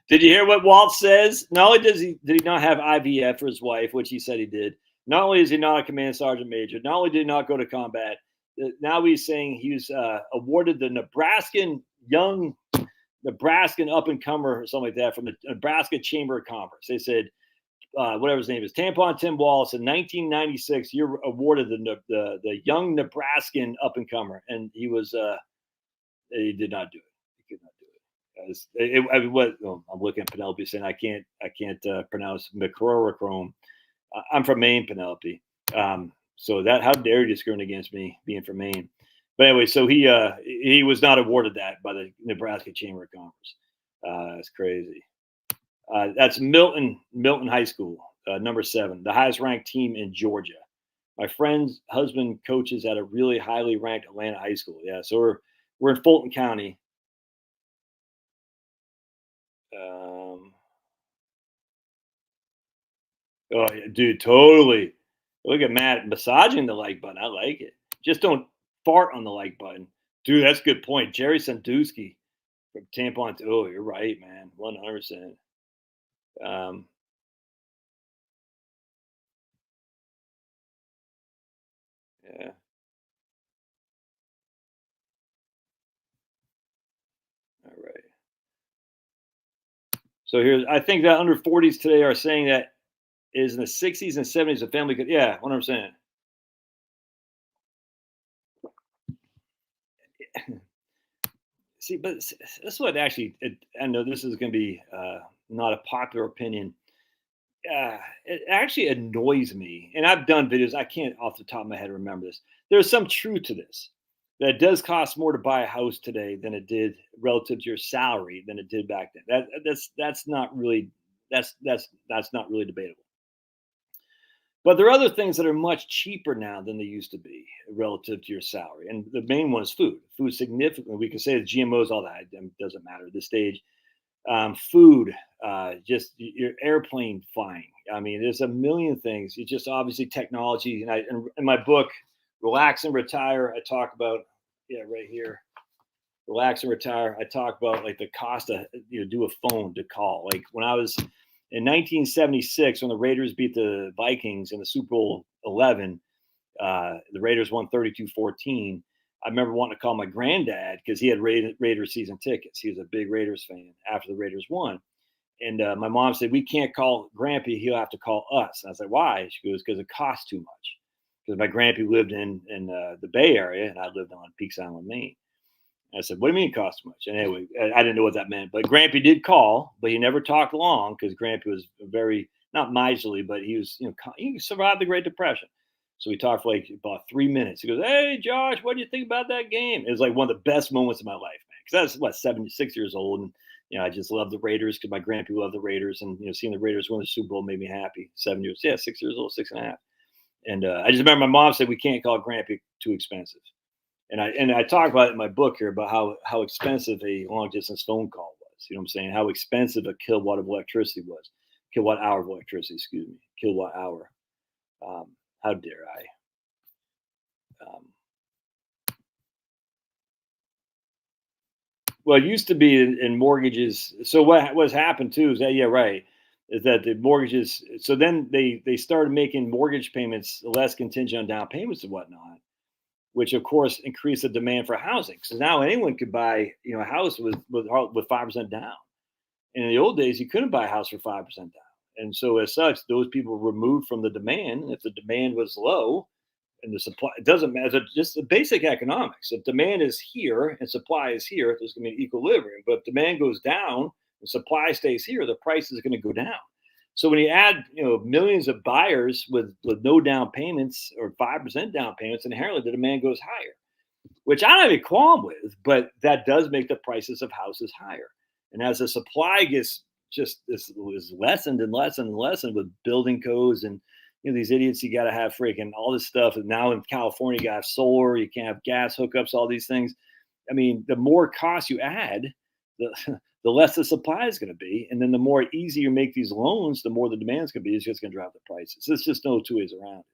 Did you hear what Walt says? Not only did he not have IVF for his wife, which he said he did, not only is he not a command sergeant major, not only did he not go to combat, now he's saying he was awarded the Nebraskan up-and-comer or something like that from the Nebraska Chamber of Commerce. They said, whatever his name is, Tampon Tim Wallace, in 1996, you're awarded the young Nebraskan up-and-comer. And he was He did not do it. He could not do it. I mean, what? Oh, I'm looking at Penelope saying I can't pronounce macrorochrome. I'm from Maine, Penelope. So that how dare you discriminate against me being from Maine? But anyway, so he was not awarded that by the Nebraska Chamber of Commerce. That's crazy. That's Milton High School, number 7, the highest ranked team in Georgia. My friend's husband coaches at a really highly ranked Atlanta high school. Yeah, so we're in Fulton County. Oh, dude, totally. Look at Matt massaging the like button. I like it. Just don't fart on the like button. Dude, that's a good point. Jerry Sandusky from Tampon. Oh, you're right, man. 100%. Yeah. All right. So here's, I think that under 40s today are saying that is in the 60s and 70s a family could, yeah, 100%. See, but that's what actually, I know this is going to be not a popular opinion. It actually annoys me, and I've done videos. I can't off the top of my head remember this. There's some truth to this. That it does cost more to buy a house today than it did relative to your salary than it did back then. That's not really that's not really debatable. But there are other things that are much cheaper now than they used to be relative to your salary. And the main one is food. Food significantly. We can say the GMOs, all that doesn't matter at this stage. Food, just your airplane flying. I mean, there's a million things. It's just obviously technology. And in my book, Relax and Retire, I talk about, yeah, right here. Relax and Retire. I talk about like the cost of do a phone to call. Like when I was in 1976, when the Raiders beat the Vikings in the Super Bowl 11, the Raiders won 32-14. I remember wanting to call my granddad because he had Raiders season tickets. He was a big Raiders fan after the Raiders won. And my mom said, we can't call Grampy. He'll have to call us. And I was like, why? She goes, because it costs too much. Because my Grampy lived in the Bay Area and I lived on Peaks Island, Maine. And I said, what do you mean it costs too much? And anyway, I didn't know what that meant. But Grampy did call, but he never talked long because Grampy was very, not miserly, but he was, he survived the Great Depression. So we talked for like about 3 minutes. He goes, hey, Josh, what do you think about that game? It was like one of the best moments of my life, man. Because I was, 76 years old. And, I just loved the Raiders because my grandpa loved the Raiders. And, seeing the Raiders win the Super Bowl made me happy. 7 years. Yeah, 6 years old, 6.5. And I just remember my mom said, we can't call Grandpa too expensive. And I talk about it in my book here about how expensive a long distance phone call was. You know what I'm saying? How expensive a kilowatt of electricity was. Kilowatt hour of electricity, excuse me. Kilowatt hour. How dare I? Well, it used to be in mortgages. So what's happened too is that, yeah, right, is that the mortgages. So then they started making mortgage payments less contingent on down payments and whatnot, which of course increased the demand for housing. So now anyone could buy a house with 5% down. And in the old days, you couldn't buy a house for 5% down. And so as such, those people were removed from the demand. And if the demand was low, and the supply, it doesn't matter. Just the basic economics. If demand is here and supply is here, there's going to be an equilibrium. But if demand goes down and supply stays here, the price is going to go down. So when you add, millions of buyers with no down payments or 5% down payments, inherently the demand goes higher, which I don't have a qualm with. But that does make the prices of houses higher. And as the supply gets just is lessened and lessened and lessened with building codes and these idiots, you got to have freaking all this stuff. And now in California, you got to have solar, you can't have gas hookups, all these things. I mean, the more costs you add, the less the supply is going to be. And then the more easy you make these loans, the more the demand is going to be. It's just going to drop the prices. There's just no two ways around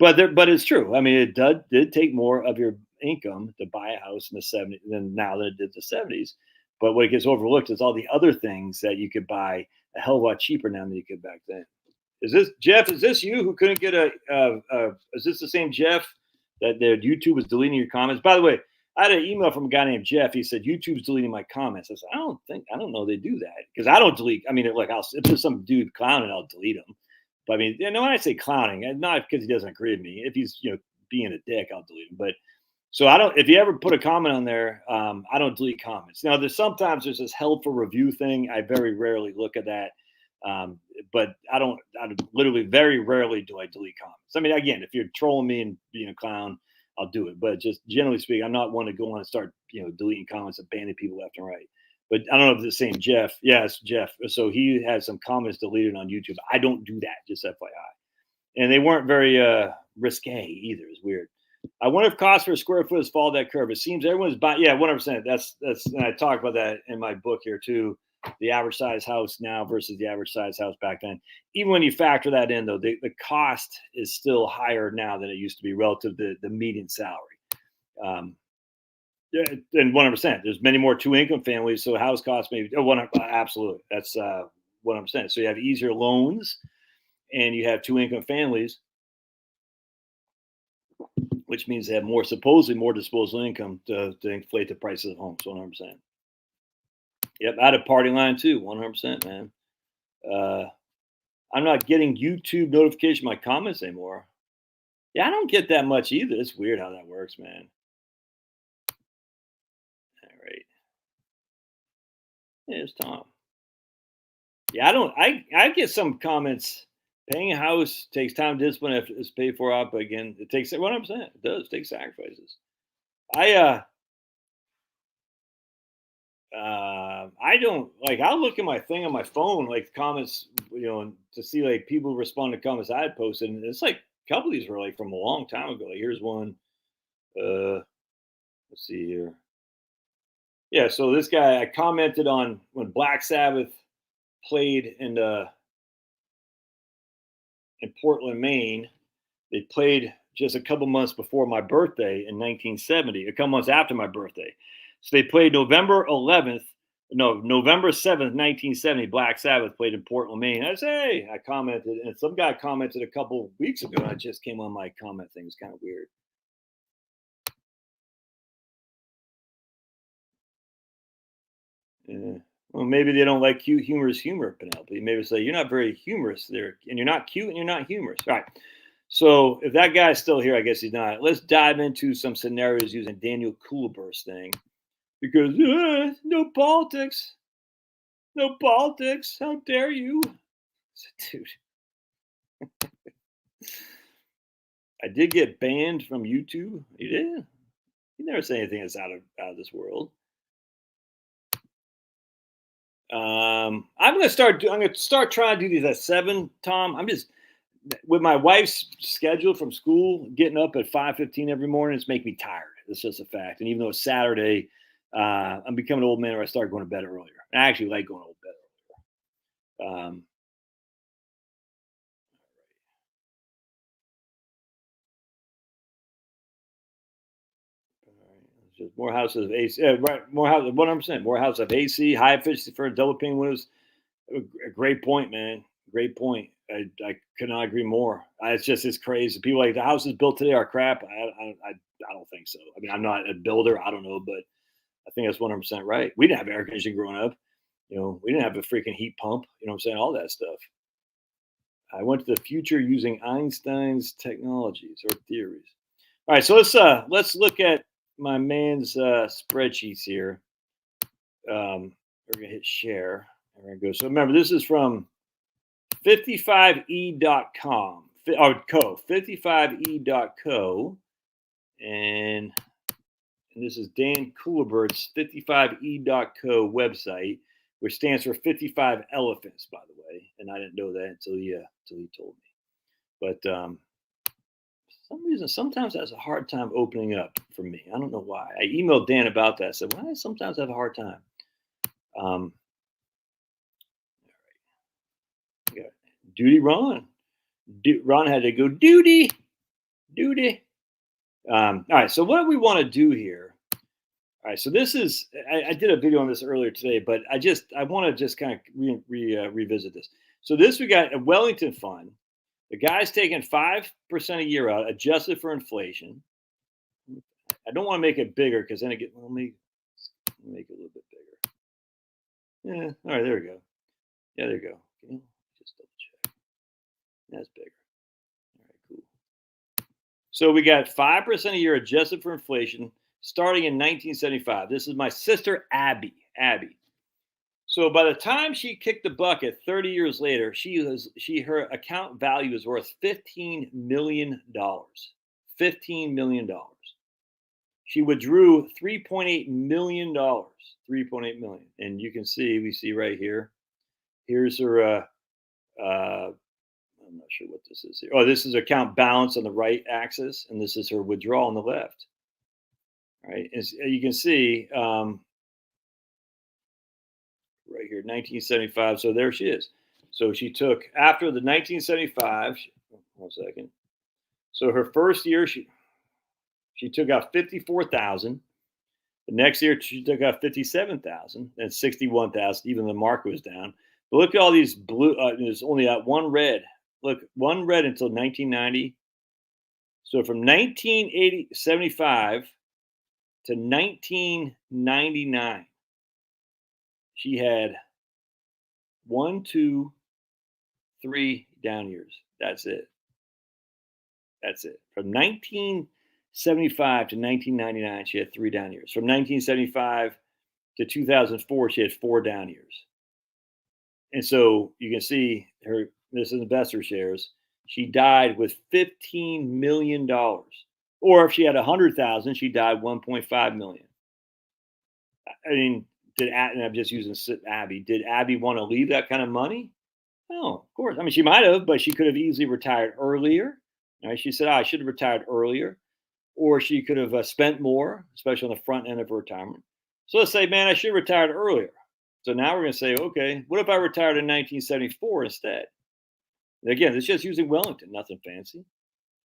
it. But it's true. I mean, it did take more of your income to buy a house in the 70s than now than it did the 70s. But what gets overlooked is all the other things that you could buy a hell of a lot cheaper now than you could back then. Is this Jeff? Is this you who couldn't get is this the same Jeff that YouTube was deleting your comments? By the way, I had an email from a guy named Jeff. He said YouTube's deleting my comments. I said, I don't know they do that because I don't delete. I mean, if there's some dude clowning, I'll delete him. But I mean, when I say clowning, not because he doesn't agree with me. If he's being a dick, I'll delete him. But So I don't. If you ever put a comment on there, I don't delete comments. Now, there's this held for review thing. I very rarely look at that, but I don't. Literally very rarely do I delete comments. I mean, again, if you're trolling me and being a clown, I'll do it. But just generally speaking, I'm not one to go on and start deleting comments and banning people left and right. But I don't know if it's the same Jeff. Yeah, it's Jeff. So he has some comments deleted on YouTube. I don't do that. Just FYI. And they weren't very risque either. It's weird. I wonder if cost per square foot has followed that curve. It seems everyone's buying. Yeah, 100%. That's. And I talk about that in my book here too. The average size house now versus the average size house back then. Even when you factor that in, though, the cost is still higher now than it used to be relative to the median salary. Yeah, and 100%. There's many more two-income families, so house costs maybe. Oh, absolutely. That's 100%. So you have easier loans, and you have two-income families, which means they have supposedly more disposable income to inflate the prices of homes. 100%. Yep, I had a party line too. 100%, man. I'm not getting YouTube notification my comments anymore. Yeah, I don't get that much either. It's weird how that works, man. All right. There's Tom. Yeah, I don't. I get some comments. Paying a house takes time, discipline, if it's paid for out. But again, it takes 100%. It does take sacrifices. I don't like. I'll look at my thing on my phone, like comments, to see like people respond to comments I had posted, and it's like a couple of these were like from a long time ago. Like here's one. Let's see here. Yeah, so this guy I commented on when Black Sabbath played in Portland, Maine. They played just a couple months before my birthday in 1970, a couple months after my birthday. So they played November 7th, 1970. Black Sabbath played in Portland, Maine. I commented, and some guy commented a couple weeks ago, and I just came on my comment thing. It's kind of weird. Yeah. Well, maybe they don't like cute, humorous humor, Penelope. Maybe say you're not very humorous there, and you're not cute, and you're not humorous. All right. So if that guy's still here, I guess he's not. Let's dive into some scenarios using Daniel Kulibert's thing, because no politics, no politics. How dare you, dude? I did get banned from YouTube. You did. You never say anything that's out of this world. I'm gonna start trying to do these at 7, Tom. I'm just with my wife's schedule from school, getting up at 5:15 every morning. It's making me tired. It's just a fact. And even though it's Saturday, I'm becoming an old man where I start going to bed earlier. I actually like going to bed earlier. Just more houses of AC, right? More houses, 100%. More houses of AC, high efficiency for double pane windows. A great point, man. Great point. I could not agree more. It's crazy. People like the houses built today are crap. I don't think so. I mean, I'm not a builder. I don't know, but I think that's 100% right. We didn't have air conditioning growing up. We didn't have a freaking heat pump. You know what I'm saying? All that stuff. I went to the future using Einstein's technologies or theories. All right, so let's look at my man's spreadsheets here. We're gonna hit share. There we go. So remember, this is from 55e.com or co 55e.co, and this is Dan Kulibert's 55e.co website, which stands for 55 elephants, by the way. And I didn't know that until he told me. But for some reason, sometimes that's a hard time opening up for me. I don't know why. I emailed Dan about that. I said, why sometimes I have a hard time? All right. Yeah. Duty Ron. Ron had to go duty. All right. So what we want to do here. All right. So this is, I did a video on this earlier today, but I want to just kind of revisit this. So we got a Wellington fund. The guy's taking 5% a year out, adjusted for inflation. I don't want to make it bigger because then let me make it a little bit bigger. Yeah. All right. There we go. Yeah, there you go. Just double check. That's bigger. All right, cool. So we got 5% a year adjusted for inflation starting in 1975. This is my sister Abby. So by the time she kicked the bucket 30 years later, her account value is worth $15 million. $15 million. She withdrew $3.8 million. $3.8 million. And you can see, we see right here. Here's her I'm not sure what this is here. Oh, this is account balance on the right axis, and this is her withdrawal on the left. All right, as you can see, right here, 1975. So there she is. So she took after the 1975. One second. So her first year, she took out 54,000. The next year, she took out 57,000, and 61,000. Even the market was down. But look at all these blue. There's only one red. Look, one red until 1990. So from 1975 to 1999, she had 1, 2, 3 down years. That's it. From 1975 to 1999, she had 3 down years. From 1975 to 2004, she had 4 down years. And so you can see her. This is investor shares. She died with $15 million. Or if she had 100,000, she died 1.5 million. I mean, and I'm just using Abby. Did Abby want to leave that kind of money? No, of course. I mean, she might have, but she could have easily retired earlier. Right? She said, I should have retired earlier. Or she could have spent more, especially on the front end of her retirement. So let's say, man, I should have retired earlier. So now we're going to say, okay, what if I retired in 1974 instead? Again, it's just using Wellington, nothing fancy.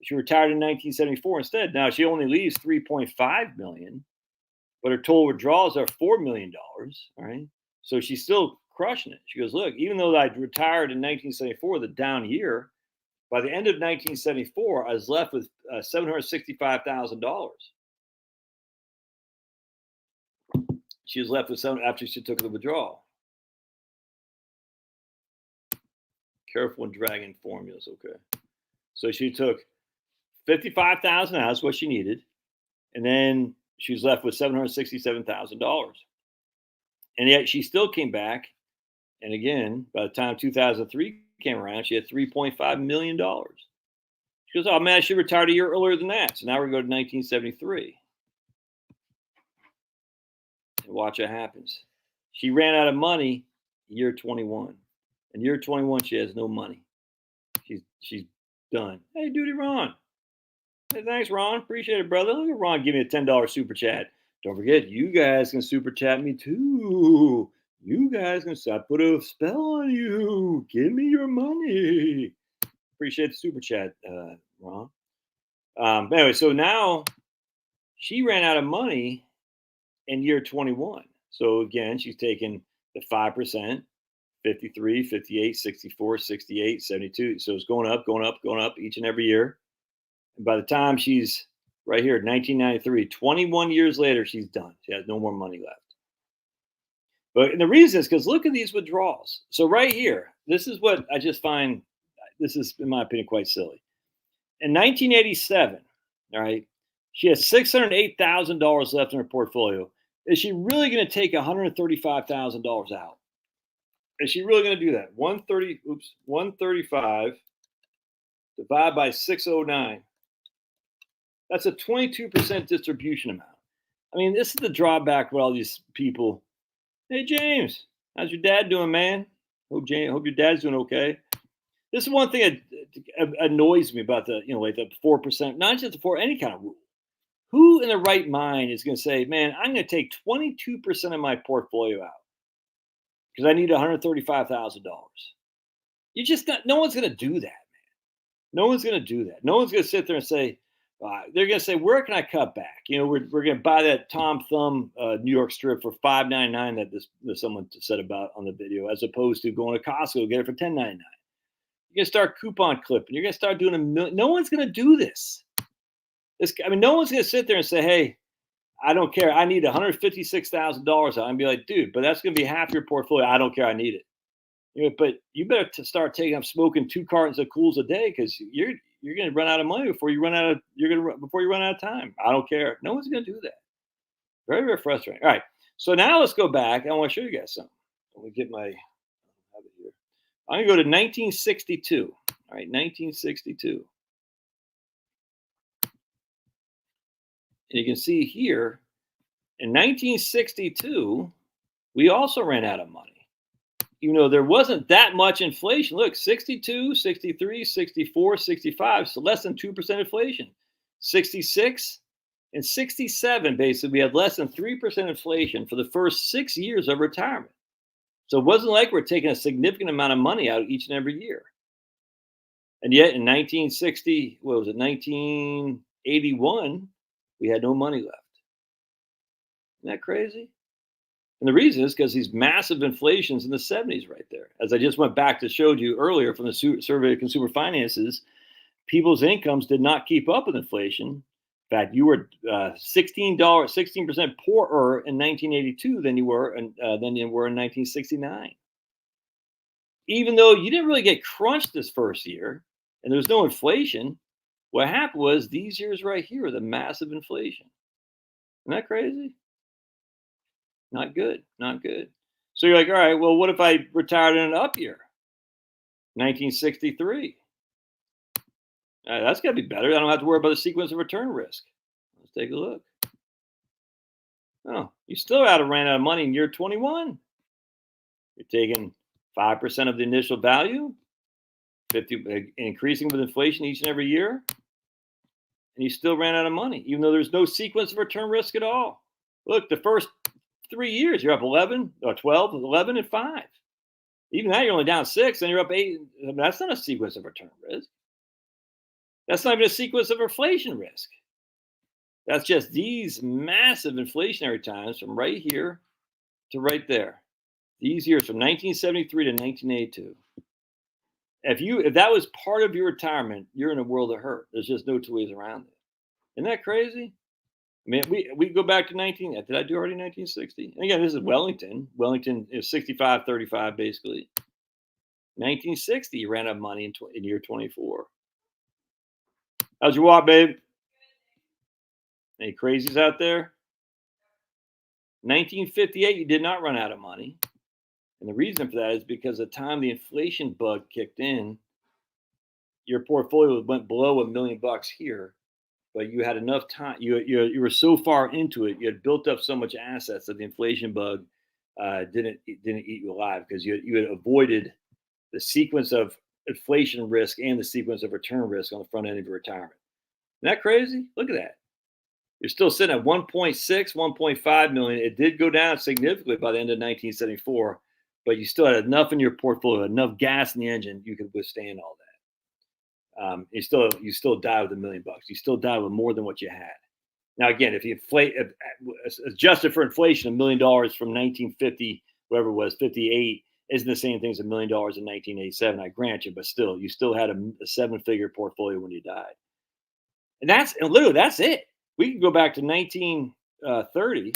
She retired in 1974 instead. Now she only leaves 3.5 million, but her total withdrawals are $4 million. All right. So she's still crushing it. She goes, look, even though I retired in 1974, the down year, by the end of 1974, I was left with $765,000. She was left with after she took the withdrawal. Careful when dragging formulas, okay? So she took 55,000 out, that's what she needed, and then she was left with $767,000. And yet she still came back, and again, by the time 2003 came around, she had $3.5 million. She goes, oh man, I should retire a year earlier than that. So now we're going to 1973. And watch what happens. She ran out of money year 21. In year 21, she has no money. She's done. Hey, Duty Ron. Hey, thanks, Ron. Appreciate it, brother. Look at Ron give me a $10 super chat. Don't forget, you guys can super chat me too. You guys can put a spell on you. Give me your money. Appreciate the super chat, Ron. But anyway, so now she ran out of money in year 21. So again, she's taken the 5%. 53, 58, 64, 68, 72. So it's going up each and every year. And by the time she's right here, 1993, 21 years later, she's done. She has no more money left. But and the reason is because look at these withdrawals. So right here, this is what I just find, this is, in my opinion, quite silly. In 1987, all right, she has $608,000 left in her portfolio. Is she really going to take $135,000 out? Is she really going to do that? 135 divided by 609. That's a 22% distribution amount. I mean, this is the drawback with all these people. Hey, James, how's your dad doing, man? Hope your dad's doing okay. This is one thing that annoys me about the 4%, not just the 4, any kind of rule. Who in the right mind is going to say, man, I'm going to take 22% of my portfolio out because I need $135,000. You just not. No one's going to do that, man. No one's going to do that. No one's going to sit there and say, they're going to say, where can I cut back? We're going to buy that Tom Thumb New York strip for $5.99 that someone said about on the video, as opposed to going to Costco, get it for $10.99. You're going to start coupon clipping. You're going to start doing no one's going to do this. No one's going to sit there and say, hey, I don't care. I need $156,000 out, and be like, dude, but that's going to be half your portfolio. I don't care. I need it. But you better start smoking 2 cartons of Cools a day, because you're going to run out of money before you run out of time. I don't care. No one's going to do that. Very, very frustrating. All right. So now let's go back. I want to show you guys something. Let me get my have it here. I'm going to go to 1962. All right, 1962. And you can see here, in 1962, we also ran out of money. You know, there wasn't that much inflation. Look, 62, 63, 64, 65, so less than 2% inflation. 66 and 67, basically, we had less than 3% inflation for the first 6 years of retirement. So it wasn't like we're taking a significant amount of money out each and every year. And yet in 1981, we had no money left. Isn't that crazy? And the reason is because these massive inflations in the 70s right there. As I just went back to showed you earlier from the Survey of Consumer Finances, people's incomes did not keep up with inflation. In fact, you were 16% poorer in 1982 than you were in 1969. Even though you didn't really get crunched this first year and there was no inflation, what happened was these years right here are the massive inflation. Isn't that crazy? Not good, not good. So you're like, all right, well, what if I retired in an up year? 1963. That's got to be better. I don't have to worry about the sequence of return risk. Let's take a look. Oh, you still ran out of money in year 21. You're taking 5% of the initial value, 50 increasing with inflation each and every year, and you still ran out of money, even though there's no sequence of return risk at all. Look, the first 3 years, you're up 11 or 12, 11 and 5. Even now, you're only down 6, and you're up 8. I mean, that's not a sequence of return risk. That's not even a sequence of inflation risk. That's just these massive inflationary times from right here to right there. These years from 1973 to 1982. If that was part of your retirement, you're in a world of hurt. There's just no two ways around it. Isn't that crazy? I mean, we go back to did I do already 1960? And again, this is Wellington. Wellington is 65-35 basically. 1960, you ran out of money in year 24. How's your walk, babe? Any crazies out there? 1958, you did not run out of money. And the reason for that is because the time the inflation bug kicked in, your portfolio went below $1 million here, but you had enough time. You were so far into it, you had built up so much assets that the inflation bug didn't eat you alive because you had avoided the sequence of inflation risk and the sequence of return risk on the front end of your retirement. Isn't that crazy? Look at that. You're still sitting at 1.6, 1.5 million. It did go down significantly by the end of 1974, but you still had enough in your portfolio, enough gas in the engine, you could withstand all that. You still died with $1 million. You still died with more than what you had. Now, again, if you adjusted for inflation, $1 million from 1950, whatever it was, 58, isn't the same thing as $1 million in 1987. I grant you, but still, you still had a 7-figure portfolio when you died. And literally that's it. We can go back to 1930,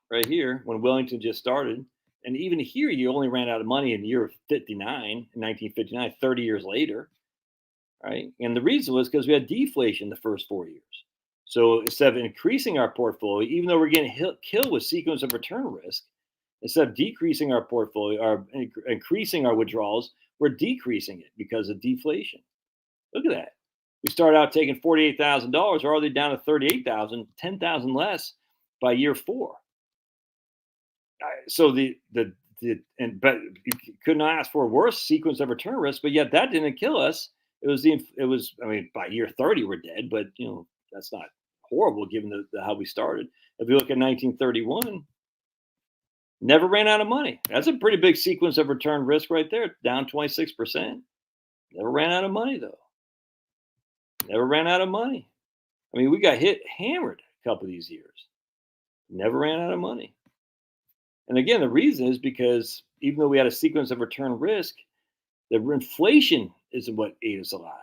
right here, when Wellington just started. And even here, you only ran out of money in the year 1959, 30 years later, right? And the reason was because we had deflation the first 4 years. So instead of increasing our portfolio, even though we're getting killed with sequence of return risk, instead of decreasing our portfolio or increasing our withdrawals, we're decreasing it because of deflation. Look at that. We started out taking $48,000, we're already down to $38,000, $10,000 less by year 4. So but you couldn't ask for a worse sequence of return risk, but yet that didn't kill us. It was by year 30 we're dead, but that's not horrible given how we started. If you look at 1931, never ran out of money. That's a pretty big sequence of return risk right there, down 26%. Never ran out of money though. Never ran out of money. I mean, we got hammered a couple of these years. Never ran out of money. And again, the reason is because even though we had a sequence of return risk, the inflation is what ate us alive.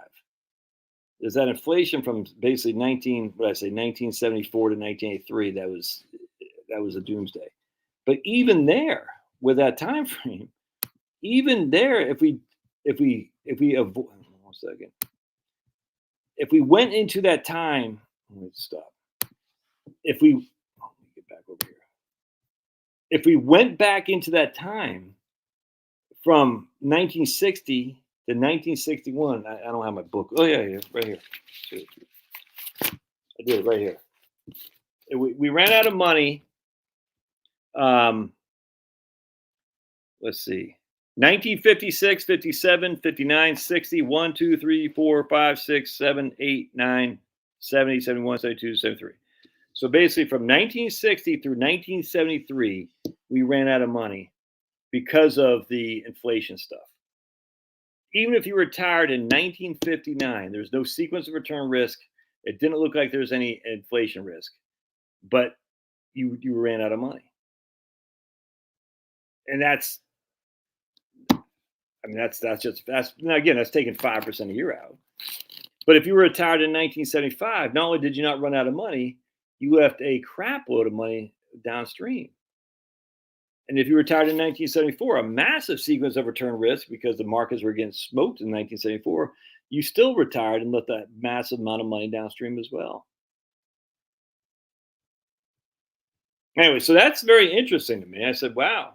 There's that inflation from basically 1974 to 1983. That was a doomsday. But even there, with that time frame, even there, if we avoid, one second. if we went into that time, let me stop. Let me get back over here. If we went back into that time from 1960 to 1961, I don't have my book. Oh yeah, right here. I did it right here. We ran out of money. Let's see. 1956, 57, 59, 60, 1, 2, 3, 4, 5, 6, 7, 8, 9, 70, 71, 72, 73. So basically from 1960 through 1973, we ran out of money because of the inflation stuff. Even if you retired in 1959, there's no sequence of return risk. It didn't look like there was any inflation risk, but you ran out of money. And that's taking 5% a year out. But if you were retired in 1975, not only did you not run out of money, you left a crap load of money downstream. And if you retired in 1974, a massive sequence of return risk because the markets were getting smoked in 1974, you still retired and left that massive amount of money downstream as well. Anyway, so that's very interesting to me. I said, wow,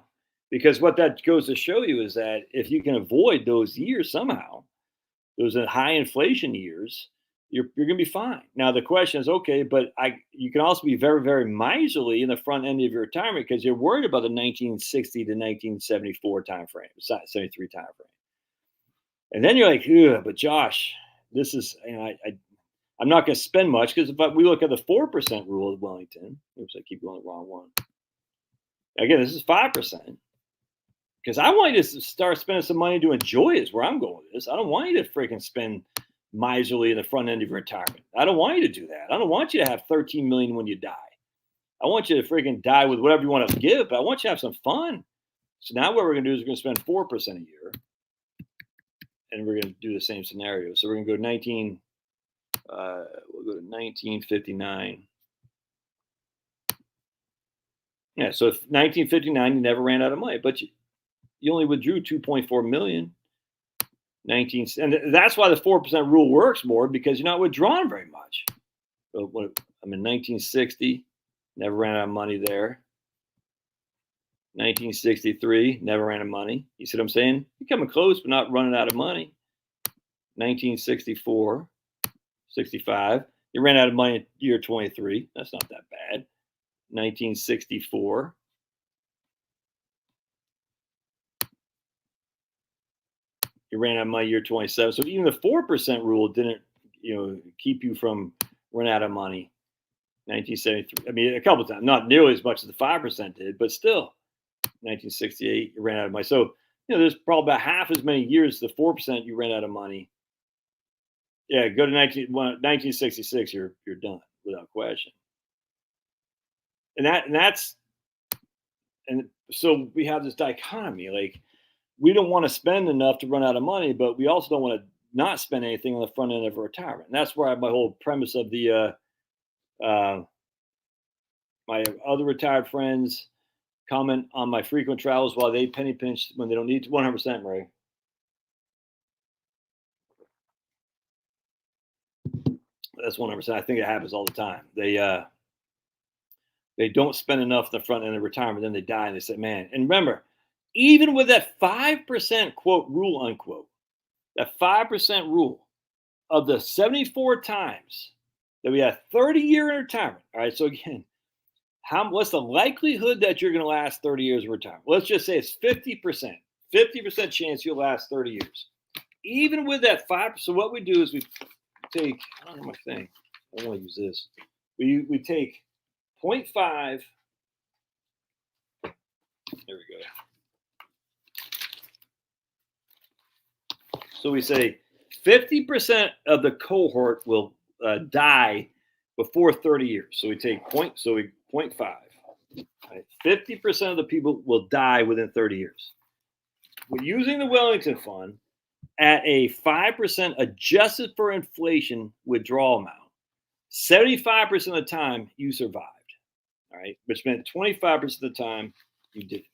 because what that goes to show you is that if you can avoid those years somehow, those high inflation years, you're going to be fine. Now the question is, okay, but you can also be very, very miserly in the front end of your retirement because you're worried about the 1960 to 1974 time frame, 73 time frame, and then you're like, but Josh, this is, I'm not going to spend much because if we look at the 4% rule of Wellington, oops, I keep going the wrong one. Again, this is 5%. Because I want you to start spending some money to enjoy is where I'm going with this. I don't want you to freaking spend miserly in the front end of your retirement. I don't want you to do that. I don't want you to have 13 million when you die. I want you to freaking die with whatever you want to give, but I want you to have some fun. So now what we're going to do is we're going to spend 4% a year. And we're going to do the same scenario. So we're going to go we'll go to 1959. Yeah, so if 1959, you never ran out of money, but you only withdrew 2.4 million. And that's why the 4% rule works more because you're not withdrawing very much. So I'm in 1960, never ran out of money there. 1963, never ran out of money. You see what I'm saying? You're coming close, but not running out of money. 1964, 65, you ran out of money in year 23. That's not that bad. 1964. You ran out of money year 27. So even the 4% rule didn't, keep you from running out of money. 1973. I mean, a couple of times, not nearly as much as the 5% did, but still. 1968, you ran out of money. So, there's probably about half as many years the 4% you ran out of money. Yeah, go to 1966, you're done without question. And so we have this dichotomy, like we don't want to spend enough to run out of money, but we also don't want to not spend anything on the front end of retirement. And that's where I have my whole premise of the my other retired friends comment on my frequent travels while they penny pinch when they don't need to. 100%, Ray. That's 100%. I think it happens all the time. They don't spend enough in the front end of retirement, then they die and they say, man. And remember, even with that 5% quote rule unquote, that 5% rule of the 74 times that we have 30-year in retirement. All right. So again, what's the likelihood that you're going to last 30 years in retirement? Let's just say it's 50%. 50% chance you'll last 30 years. Even with that 5%, so what we do is we take, I don't know my thing. I don't want to use this. We take 0.5. There we go. So we say 50% of the cohort will die before 30 years. So we take 0.5. Right? 50% of the people will die within 30 years. We're using the Wellington Fund at a 5% adjusted for inflation withdrawal amount. 75% of the time you survived. All right, which meant 25% of the time you didn't.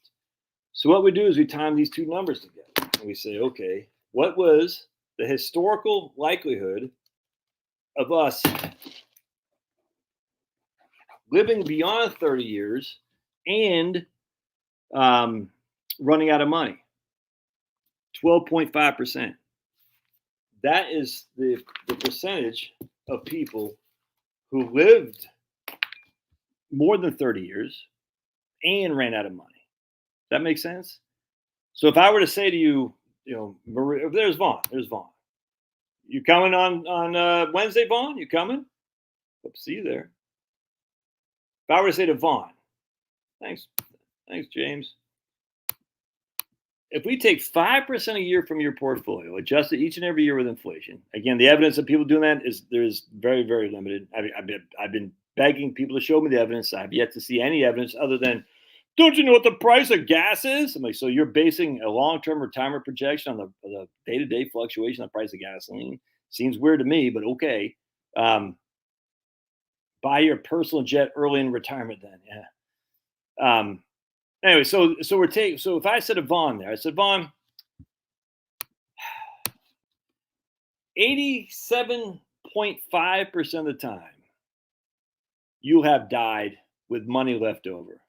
So what we do is we time these two numbers together. And we say, okay, what was the historical likelihood of us living beyond 30 years and running out of money. 12.5%. That is the percentage of people who lived more than 30 years and ran out of money. That makes sense? So if I were to say to you, Maria, there's Vaughn. You coming on Wednesday, Vaughn? You coming? Hope to see you there. If I were to say to Vaughn, thanks, James. If we take 5% a year from your portfolio, adjust it each and every year with inflation. Again, the evidence of people doing that is very, very limited. I've been begging people to show me the evidence. I've yet to see any evidence other than, don't you know what the price of gas is? I'm like, so you're basing a long-term retirement projection on the day-to-day fluctuation of the price of gasoline? Seems weird to me, but okay. Buy your personal jet early in retirement then. Yeah. Anyway, so if I said to Vaughn there, I said, Vaughn, 87.5% of the time, you'll have died with money left over,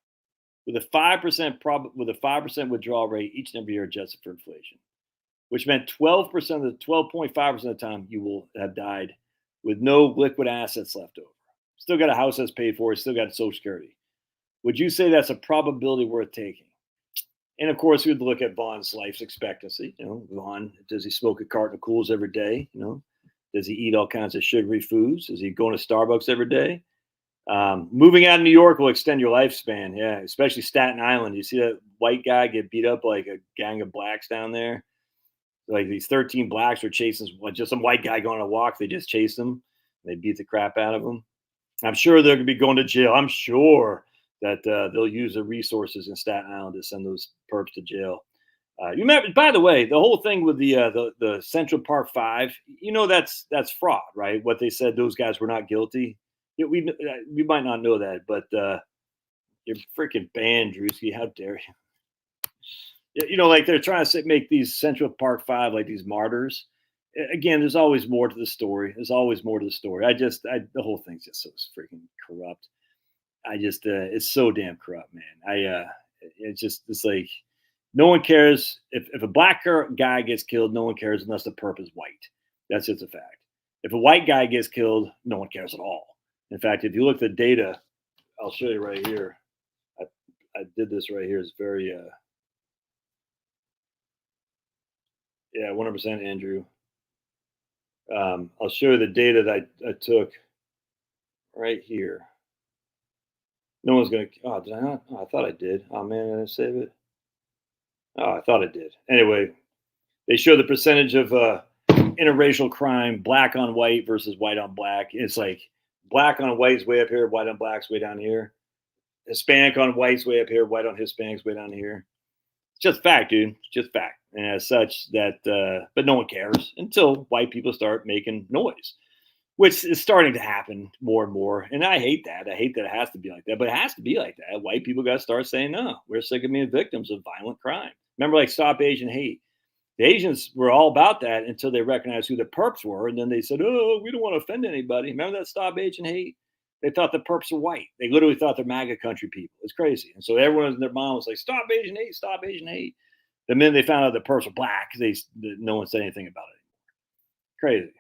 with a 5% withdrawal rate each and every year adjusted for inflation, which meant 12.5% of the time you will have died with no liquid assets left over. Still got a house that's paid for, still got Social Security. Would you say that's a probability worth taking? And of course, we'd look at Vaughn's life expectancy. Vaughn, does he smoke a carton of Cools every day? Does he eat all kinds of sugary foods? Is he going to Starbucks every day? Moving out of New York will extend your lifespan. Yeah, especially Staten Island. You see that white guy get beat up like a gang of blacks down there? Like these 13 blacks were chasing just some white guy going on a walk. They just chased him. They beat the crap out of him. I'm sure they're going to be going to jail. I'm sure that they'll use the resources in Staten Island to send those perps to jail. You remember, by the way, the whole thing with the Central Park Five, that's fraud, right? What they said, those guys were not guilty. We might not know that, but you're freaking banned, Drewski. How dare you? Like they're trying to make these Central Park Five like these martyrs. Again, there's always more to the story. The whole thing's just so freaking corrupt. It's so damn corrupt, man. It's like no one cares if a black guy gets killed. No one cares unless the perp is white. That's just a fact. If a white guy gets killed, no one cares at all. In fact, if you look at the data, I'll show you right here. I did this right here. It's very 100% Andrew. I'll show you the data that I took right here. No one's going to. Oh, did I not? Oh, I thought I did. Oh, man, did I save it? Oh, I thought I did. Anyway, they show the percentage of interracial crime, black on white versus white on black. It's like black on white is way up here, white on black's way down here. Hispanic on white's way up here, white on Hispanic's way down here. It's just fact, dude. It's just fact. And as such, but no one cares until white people start making noise, which is starting to happen more and more. And I hate that. I hate that it has to be like that, but it has to be like that. White people got to start saying, no, we're sick of being victims of violent crime. Remember, like Stop Asian Hate. The Asians were all about that until they recognized who the perps were. And then they said, oh, we don't want to offend anybody. Remember that Stop Asian Hate? They thought the perps were white. They literally thought they're MAGA country people. It's crazy. And so everyone in their mom was like, stop Asian hate, stop Asian hate. The minute they found out the perps were black, no one said anything about it anymore. Crazy.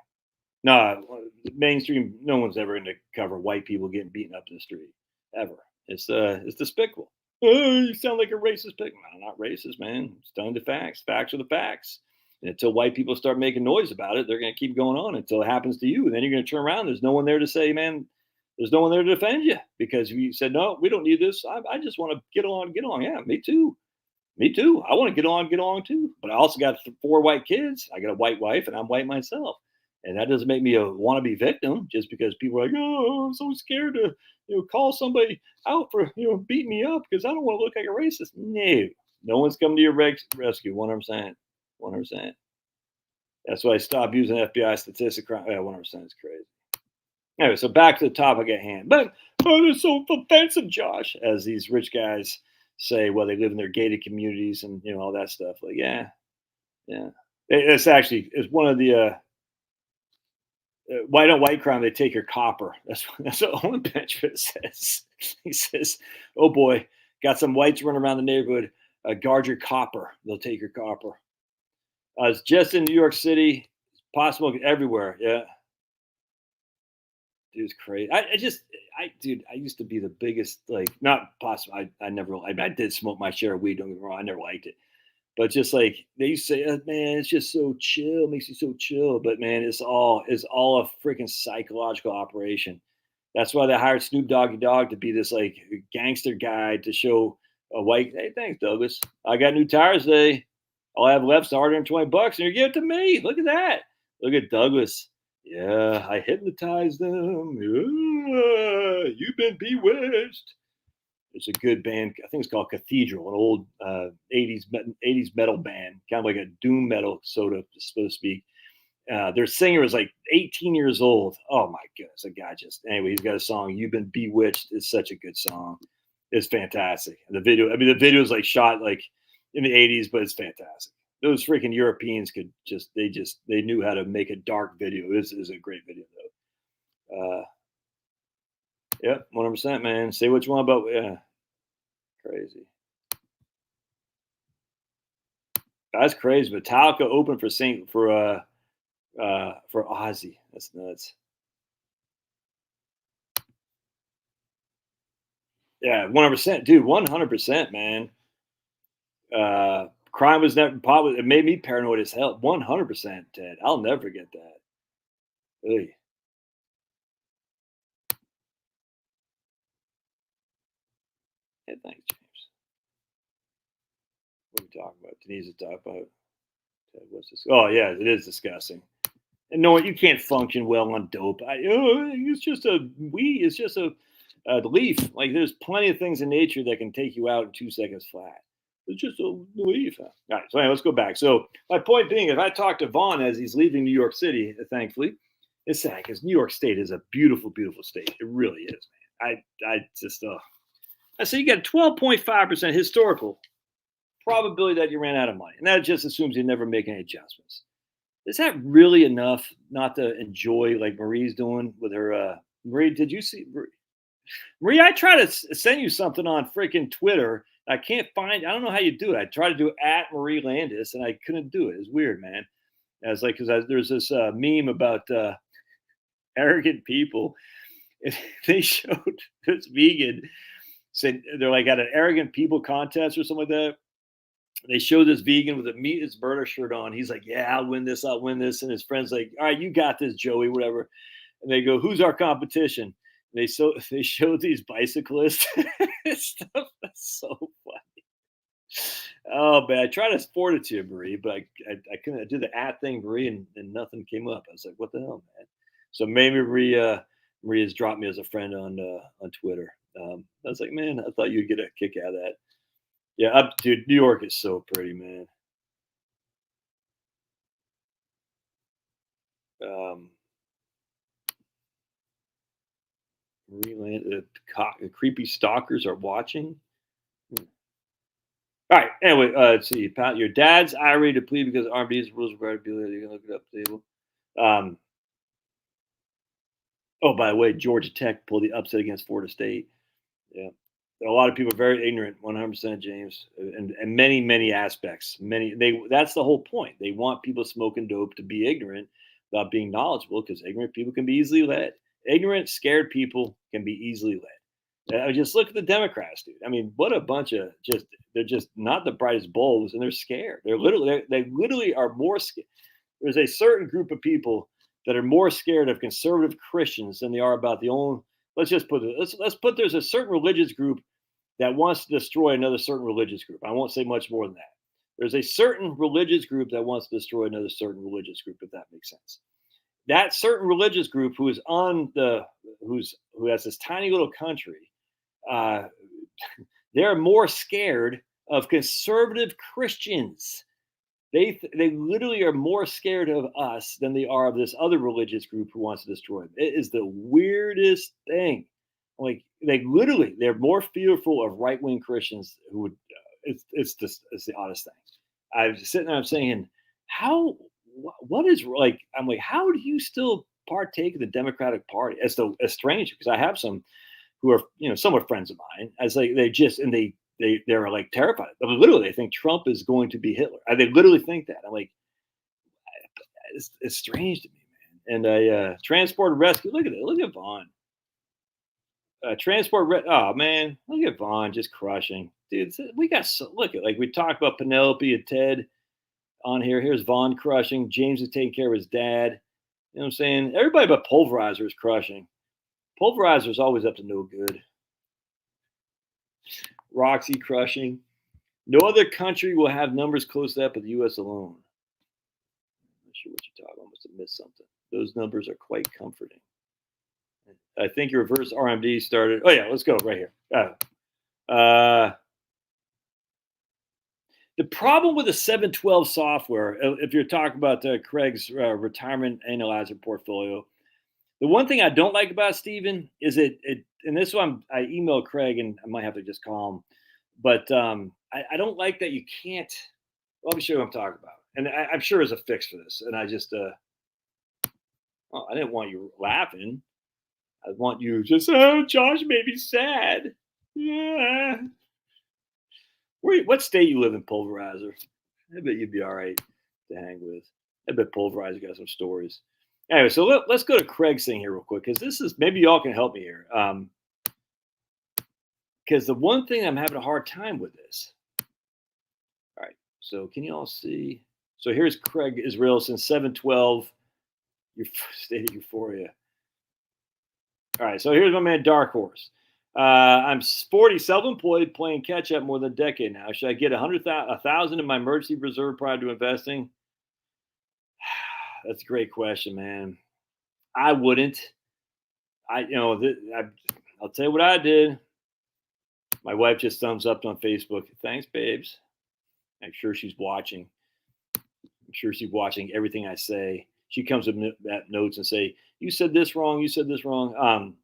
No, mainstream, no one's ever going to cover white people getting beaten up in the street, ever. It's despicable. Oh, you sound like a racist pig. I'm not racist, man. I'm telling the facts. Facts are the facts. And until white people start making noise about it, they're going to keep going on until it happens to you. And then you're going to turn around. There's no one there to say, man, there's no one there to defend you because you said, no, we don't need this. I just want to get along. Yeah, me too. I want to get along too. But I also got 4 white kids. I got a white wife and I'm white myself. And that doesn't make me a wannabe victim just because people are like, oh, I'm so scared to call somebody out for beating me up because I don't want to look like a racist. No one's coming to your rescue. 100%. That's why I stopped using FBI statistics. 100% is crazy. Anyway, so back to the topic at hand. But it's so offensive, Josh, as these rich guys say, well, they live in their gated communities and all that stuff. Like, yeah. It's one of the White on white crime, they take your copper. That's what Owen Benjamin says. He says, "Oh boy, got some whites running around the neighborhood. Guard your copper. They'll take your copper." It's just in New York City. It's possible everywhere. Yeah, dude's crazy. Dude, I used to be the biggest, like, not possible. I never, I did smoke my share of weed. Don't get me wrong. I never liked it. But just like they used to say, man, it's just so chill, makes you so chill. But man, it's all a freaking psychological operation. That's why they hired Snoop Doggy Dogg to be this like gangster guy to show a white. Hey, thanks, Douglas. I got new tires today. All I have left is $120, and you give it to me. Look at that. Look at Douglas. Yeah, I hypnotized them. Yeah, you've been bewitched. It's a good band. I think it's called Cathedral, an old 80s metal band, kind of like a doom metal, so to speak. Their singer is like 18 years old. Oh my goodness, a guy just anyway. He's got a song, "You've Been Bewitched." It's such a good song. It's fantastic. And the video, I mean, the video is like shot like in the 80s, but it's fantastic. Those freaking Europeans they knew how to make a dark video. This is a great video though. Yeah, 100%, man. Say what you want about crazy. That's crazy. Metallica opened for Ozzy. That's nuts. Yeah, 100%, dude. 100%, man. Crime was never probably. It made me paranoid as hell. 100%, Ted. I'll never forget that. Ugh. Yeah, thanks, James. What are we talking about? Denise is talking about. Ted, what's this? Oh yeah, it is disgusting. And no, you can't function well on dope. It's just a weed. It's just a leaf. Like there's plenty of things in nature that can take you out in 2 seconds flat. It's just a leaf. All right. So anyway, let's go back. So my point being, if I talk to Vaughn as he's leaving New York City, thankfully, it's sad because New York State is a beautiful, beautiful state. It really is, man. I say you got 12.5% historical probability that you ran out of money, and that just assumes you never make any adjustments. Is that really enough not to enjoy like Marie's doing with her? Marie, did you see Marie? I try to send you something on freaking Twitter. I can't find. I don't know how you do it. I tried to do at Marie Landis, and I couldn't do it. It's weird, man. I was like, because there's this meme about arrogant people. They showed this vegan said they're like at an arrogant people contest or something like that. They show this vegan with a meat is burner shirt on. He's like, yeah, I'll win this. And his friend's like, all right, you got this, Joey, whatever. And they go, who's our competition? They showed these bicyclists stuff. That's so funny. Oh man, I tried to sport it to you, Marie, but I couldn't. I did the at thing, Marie, and nothing came up. I was like, what the hell, man? So maybe Marie has dropped me as a friend on Twitter. I was like, man, I thought you'd get a kick out of that. Yeah, dude, New York is so pretty, man. The creepy stalkers are watching. All right. Anyway, let's see. Your dad's irate to plead because RMD's rules require to be there. You can look it up at the table. Oh, by the way, Georgia Tech pulled the upset against Florida State. Yeah. A lot of people are very ignorant, 100%, James, and many aspects. That's the whole point. They want people smoking dope to be ignorant without being knowledgeable, because ignorant people can be easily led. Ignorant, scared people can be easily led. Just look at the Democrats, dude. I mean, what a bunch of they're just not the brightest bulbs, and they're scared. They literally are more scared. There's a certain group of people that are more scared of conservative Christians than they are about the own. Let's put there's a certain religious group that wants to destroy another certain religious group. I won't say much more than that. There's a certain religious group that wants to destroy another certain religious group, if that makes sense. That certain religious group who has this tiny little country, they're more scared of conservative Christians. They literally are more scared of us than they are of this other religious group who wants to destroy them. It is the weirdest thing. Like they're more fearful of right wing Christians who would. It's the oddest thing. I was sitting there, I'm saying, what is like? I'm like, how do you still partake in the Democratic Party as a stranger, because I have some who are, somewhat friends of mine. As like they're like terrified. I mean, literally, they think Trump is going to be Hitler. They literally think that. I'm like, it's strange to me, man. And I transport and rescue. Look at it. Look at Vaughn. Oh man, look at Vaughn just crushing, dude. We got look at, like, we talked about Penelope and Ted on here. Here's Vaughn crushing. James is taking care of his dad. You know what I'm saying? Everybody but Pulverizer is crushing. Pulverizer is always up to no good. Roxy crushing. No other country will have numbers close to that but the U.S. alone. I'm not sure what you're talking about. I must have missed something. Those numbers are quite comforting. I think your reverse RMD started. Oh, yeah, let's go right here. The problem with the 712 software, if you're talking about Craig's retirement analyzer portfolio, the one thing I don't like about Steven is it and this one I emailed Craig, and I might have to just call him, but I don't like that you can't. Well, let me show you what I'm talking about, and I'm sure there's a fix for this. And I just, I didn't want you laughing. I want you just, oh, Josh made me sad. Yeah. What state you live in, Pulverizer? I bet you'd be all right to hang with. I bet Pulverizer got some stories. Anyway, so let's go to Craig's thing here real quick, because this is, maybe y'all can help me here. Because the one thing I'm having a hard time with this. All right, so can you all see? So here's Craig Israel since 712. Your state of euphoria. All right, so here's my man Dark Horse. I'm 40, self-employed, playing catch-up more than a decade now. Should I get 100,000 in my emergency reserve prior to investing? That's a great question, man. I wouldn't. I'll tell you what I did. My wife just thumbs up on Facebook. Thanks, babes. I'm sure she's watching. I'm sure she's watching everything I say. She comes with notes and say, "You said this wrong. You said this wrong."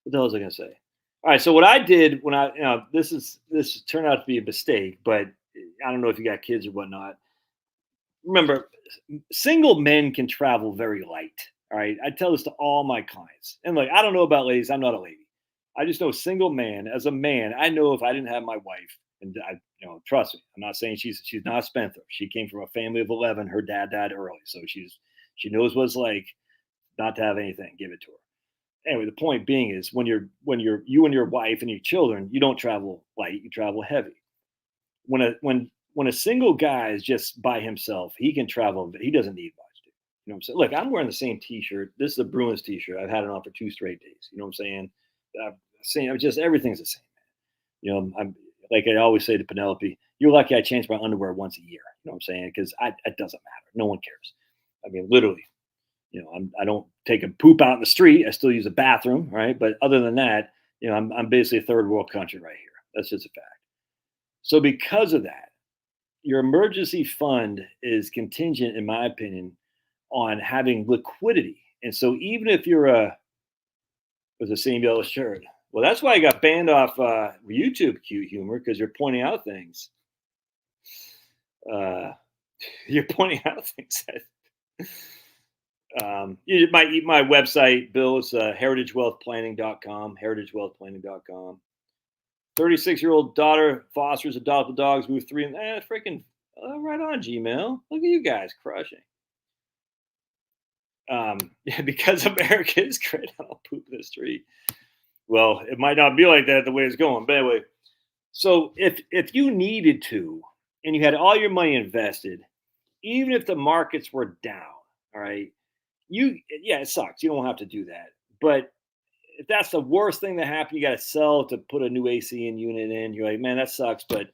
What the hell was I going to say? All right. So what I did when this turned out to be a mistake, but I don't know if you got kids or whatnot. Remember, single men can travel very light. All right. I tell this to all my clients. And like, I don't know about ladies. I'm not a lady. I just know single man. As a man, I know if I didn't have my wife, and trust me, I'm not saying she's not a spendthrift. She came from a family of 11. Her dad died early. So she knows what it's like not to have anything. Give it to her. Anyway, the point being is when you and your wife and your children, you don't travel light, you travel heavy. When a single guy is just by himself, he can travel. He doesn't need much. You know what I'm saying? Look, I'm wearing the same T-shirt. This is a Bruins T-shirt. I've had it on for 2 straight days. You know what I'm saying? Just everything's the same, man. I'm like I always say to Penelope, you're lucky I change my underwear once a year. You know what I'm saying? Because it doesn't matter. No one cares. I mean, literally. I don't take a poop out in the street. I still use a bathroom, right? But other than that, I'm basically a third world country right here. That's just a fact. So because of that, your emergency fund is contingent, in my opinion, on having liquidity. And so even if you're with the same yellow shirt, well, that's why I got banned off YouTube, Cute Humor, because you're pointing out things. You're pointing out things that. My website, Bill, is heritagewealthplanning.com, heritagewealthplanning.com. 36-year-old daughter fosters adopted dogs, move 3 and freaking right on, Gmail. Look at you guys crushing. Because America is great, I'll poop in the street. Well, it might not be like that the way it's going. But anyway, so if you needed to and you had all your money invested, even if the markets were down, all right, it sucks. You don't have to do that. But if that's the worst thing that happened, you got to sell to put a new AC unit in. You're like, man, that sucks. But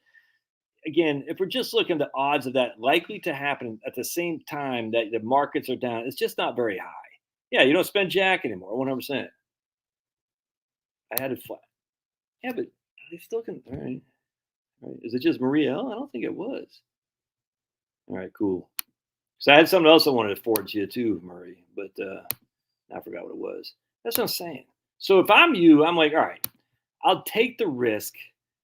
again, if we're just looking at the odds of that likely to happen at the same time that the markets are down, it's just not very high. Yeah, you don't spend jack anymore, 100%. I had it flat. Yeah, but I still can. All right. Is it just Marie L? I don't think it was. All right, cool. So I had something else I wanted to forward to you too, Murray, but I forgot what it was. That's what I'm saying. So if I'm you, I'm like, all right, I'll take the risk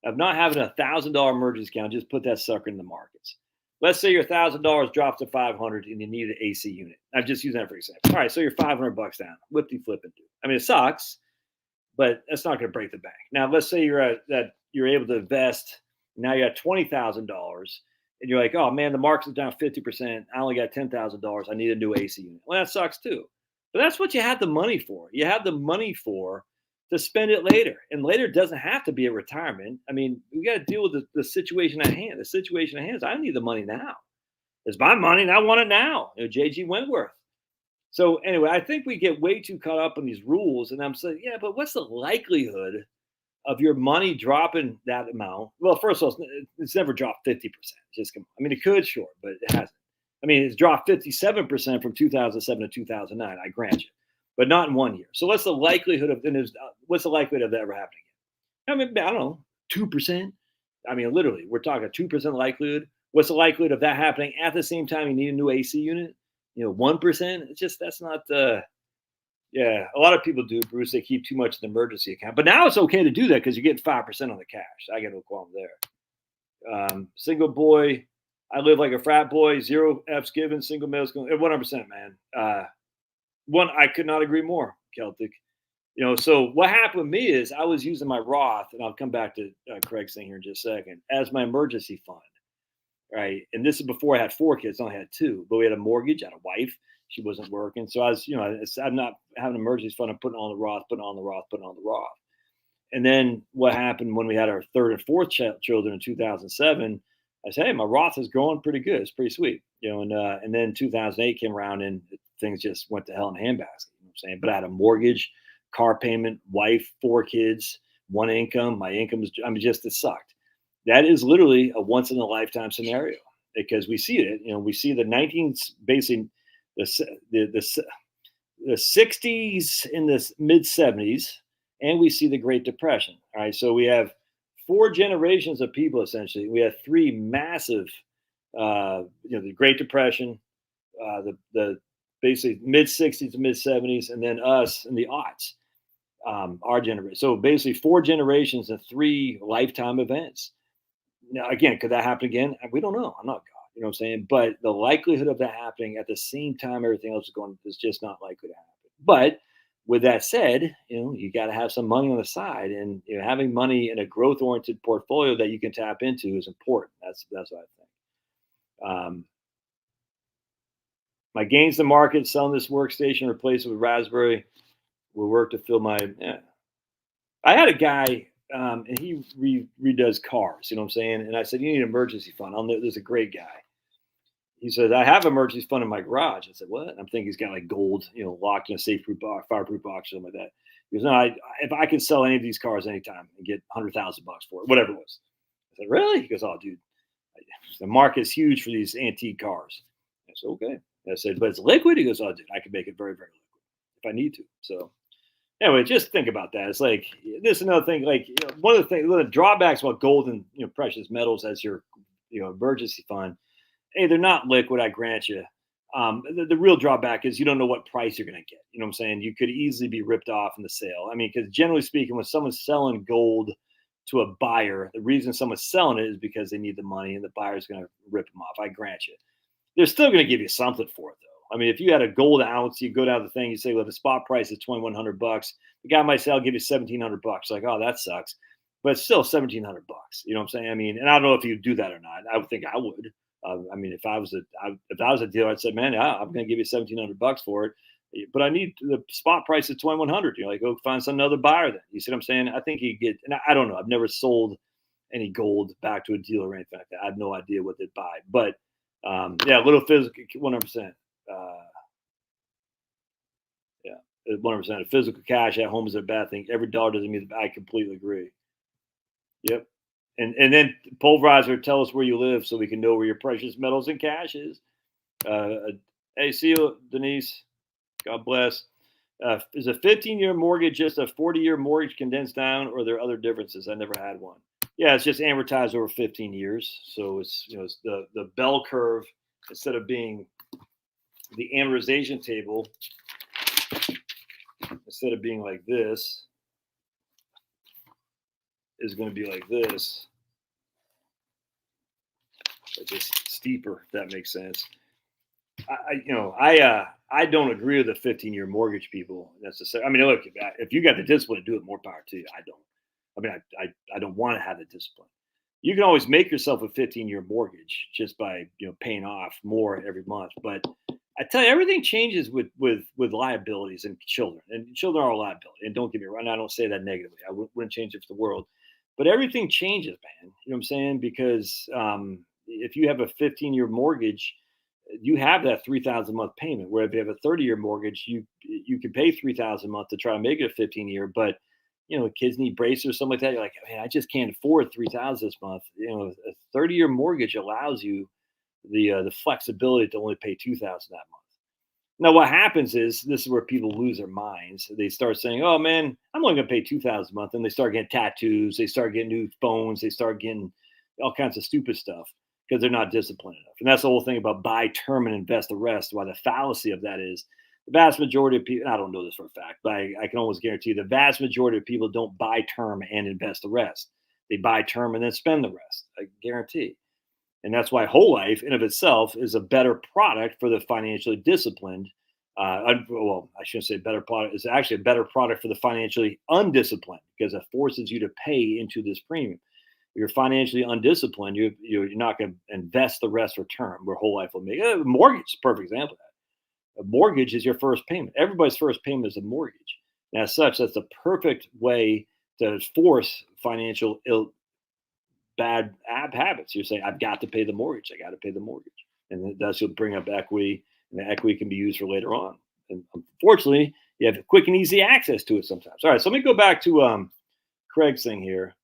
of not having $1,000 emergency account, just put that sucker in the markets. Let's say your $1,000 drops to 500 and you need an AC unit. I'm just using that for example. All right, so you're 500 bucks down. Whippity flipping, dude. I mean, it sucks, but that's not going to break the bank. Now, let's say you're able to invest. Now you got $20,000, and you're like, oh man, the market's down 50%. I only got $10,000. I need a new AC unit. Well, that sucks too. But that's what you have the money for. You have the money for to spend it later, and later doesn't have to be a retirement. I mean, we got to deal with the situation at hand. The situation at hand is I need the money now. It's my money, and I want it now. JG Wentworth. So anyway, I think we get way too caught up on these rules, and I'm saying, yeah, but what's the likelihood of your money dropping that amount? Well, first of all, it's never dropped 50%. Just come on. I mean, it could, sure, but it hasn't. I mean, it's dropped 57% from 2007 to 2009. I grant you, but not in 1 year. So what's the likelihood of? What's the likelihood of that ever happening? I mean, I don't know, 2%. I mean, literally, we're talking a 2% likelihood. What's the likelihood of that happening at the same time you need a new AC unit? 1%. It's just that's not. Yeah, a lot of people do, Bruce. They keep too much in the emergency account, but now it's okay to do that because you're getting 5% on the cash. I got no qualm there. Single boy, I live like a frat boy. 0 F's given. Single males, 100%, man. I could not agree more, Celtic. So what happened with me is I was using my Roth, and I'll come back to Craig's thing here in just a second, as my emergency fund, right? And this is before I had 4 kids. I only had 2, but we had a mortgage, I had a wife. She wasn't working. So I was, I'm not having an emergency fund. I'm putting on the Roth, putting on the Roth, putting on the Roth. And then what happened when we had our 3rd and 4th children in 2007, I said, hey, my Roth is growing pretty good. It's pretty sweet. And then 2008 came around and things just went to hell in a handbasket. You know what I'm saying? But I had a mortgage, car payment, wife, 4 kids, 1 income. My income was, it sucked. That is literally a once in a lifetime scenario because we see it. We see the 19, basically, the 60s in the mid 70s, and we see the Great Depression. All right, so we have 4 generations of people essentially. We have 3 massive, the Great Depression, the basically mid 60s to mid 70s, and then us in the aughts, our generation. So basically 4 generations and 3 lifetime events. Now, again, could that happen again? We don't know. I'm not God. You know what I'm saying? But the likelihood of that happening at the same time everything else is going is just not likely to happen. But with that said, you got to have some money on the side, and having money in a growth-oriented portfolio that you can tap into is important. That's what I think. My gains in the market, selling this workstation, replace it with Raspberry, will work to fill my. Yeah. I had a guy, and he redoes cars. You know what I'm saying? And I said, you need an emergency fund. There's a great guy. He says, I have an emergency fund in my garage. I said, what? I'm thinking he's got like gold, locked in a safe-proof box, fireproof box, or something like that. He goes, no, if I can sell any of these cars anytime and get $100,000 for it, whatever it was. I said, really? He goes, oh, dude, the market's huge for these antique cars. I said, okay. I said, but it's liquid? He goes, oh, dude, I can make it very, very liquid if I need to. So anyway, just think about that. It's like, this is another thing, like, one of the drawbacks about gold and, precious metals as your, emergency fund. Hey, they're not liquid, I grant you. The real drawback is you don't know what price you're going to get. You know what I'm saying? You could easily be ripped off in the sale. I mean, because generally speaking, when someone's selling gold to a buyer, the reason someone's selling it is because they need the money and the buyer's going to rip them off. I grant you. They're still going to give you something for it, though. I mean, if you had a gold ounce, you go down to the thing, you say, well, the spot price is $2,100. The guy might say, I'll give you $1,700. Like, oh, that sucks. But it's still $1,700. You know what I'm saying? I mean, and I don't know if you do that or not. I would think I would. I mean, if I was a dealer, I'd say, man, I'm going to give you $1,700 for it, but I need the spot price is $2,100. You're like, go find some other buyer then. You see what I'm saying? I think you get, and I don't know. I've never sold any gold back to a dealer or anything like that. I have no idea what they'd buy, but yeah, a little physical, 100%. Yeah, 100%. Physical cash at home is a bad thing. Every dollar doesn't mean I completely agree. Yep. And then pulverizer, tell us where you live so we can know where your precious metals and cash is. Hey, see you, Denise. God bless. Is a 15-year mortgage just a 40-year mortgage condensed down, or are there other differences? I never had one. Yeah, it's just amortized over 15 years. So it's it's the bell curve, instead of being the amortization table, instead of being like this, is going to be like this. I just steeper, if that makes sense. I don't agree with the 15-year mortgage people necessarily. I mean, look, if you got the discipline to do it, more power to you. I don't. I mean, I don't want to have the discipline. You can always make yourself a 15-year mortgage just by paying off more every month. But I tell you, everything changes with liabilities and children are a liability. And don't get me wrong, I don't say that negatively. I wouldn't change it for the world. But everything changes, man. You know what I'm saying? Because if you have a 15-year mortgage, you have that 3,000 a month payment. Where if you have a 30-year mortgage, you can pay 3,000 a month to try to make it a 15-year. But kids need braces or something like that. You're like, man, I just can't afford 3,000 this month. A 30-year mortgage allows you the flexibility to only pay 2,000 that month. Now, what happens is this is where people lose their minds. They start saying, "Oh man, I'm only going to pay 2,000 a month," and they start getting tattoos. They start getting new phones. They start getting all kinds of stupid stuff because they're not disciplined enough. And that's the whole thing about buy term and invest the rest. Why the fallacy of that is the vast majority of people, I don't know this for a fact, but I can almost guarantee the vast majority of people don't buy term and invest the rest. They buy term and then spend the rest. I guarantee. And that's why whole life in of itself is a better product for the financially disciplined. Well, I shouldn't say better product. It's actually a better product for the financially undisciplined because it forces you to pay into this premium. If you're financially undisciplined, you're not going to invest the rest for term where whole life will make. A mortgage is a perfect example of that. A mortgage is your first payment. Everybody's first payment is a mortgage. And as such, that's the perfect way to force financial bad habits. You're saying, I've got to pay the mortgage. I got to pay the mortgage. And that's will bring up equity, and the equity can be used for later on. And unfortunately, you have quick and easy access to it sometimes. All right, so let me go back to Craig's thing here.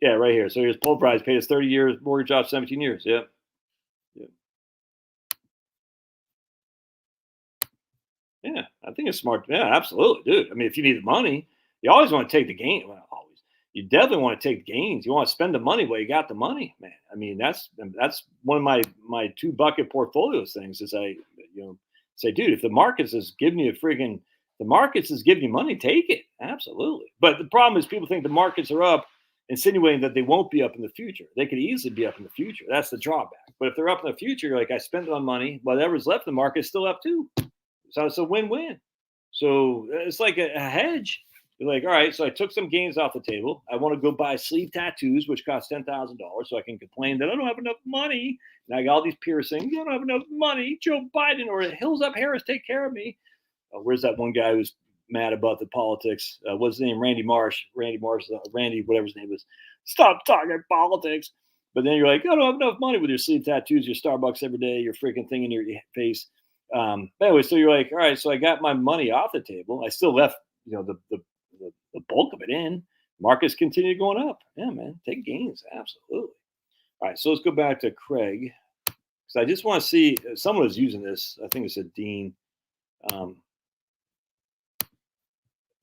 Yeah, right here. So here's Paul Price paid his 30 years mortgage off 17 years. Yep. Yeah, I think it's smart. Yeah, absolutely, dude. I mean, if you need the money, you always want to take the gain. Well, always. You definitely want to take the gains. You want to spend the money where you got the money, man. I mean, that's one of my two bucket portfolios things is I say, dude, if the markets is giving you the markets is giving you money, take it. Absolutely. But the problem is people think the markets are up, insinuating that they won't be up in the future. They could easily be up in the future. That's the drawback. But if they're up in the future, you're like, I spent my money, whatever's left in the market is still up too. So it's a win-win. So it's like a hedge. You're like, all right, so I took some gains off the table. I want to go buy sleeve tattoos, which cost $10,000, so I can complain that I don't have enough money. And I got all these piercings. You don't have enough money. Joe Biden or Hills Up Harris take care of me. Where's that one guy who's mad about the politics? What's his name? Randy Marsh, whatever his name is. Stop talking politics. But then you're like, I don't have enough money with your sleeve tattoos, your Starbucks every day, your freaking thing in your face. But anyway, so you're like, all right, so I got my money off the table. I still left, the bulk of it in. Markets continue going up. Yeah, man, take gains. Absolutely. All right, so let's go back to Craig. So I just want to see someone was using this. I think it said Dean.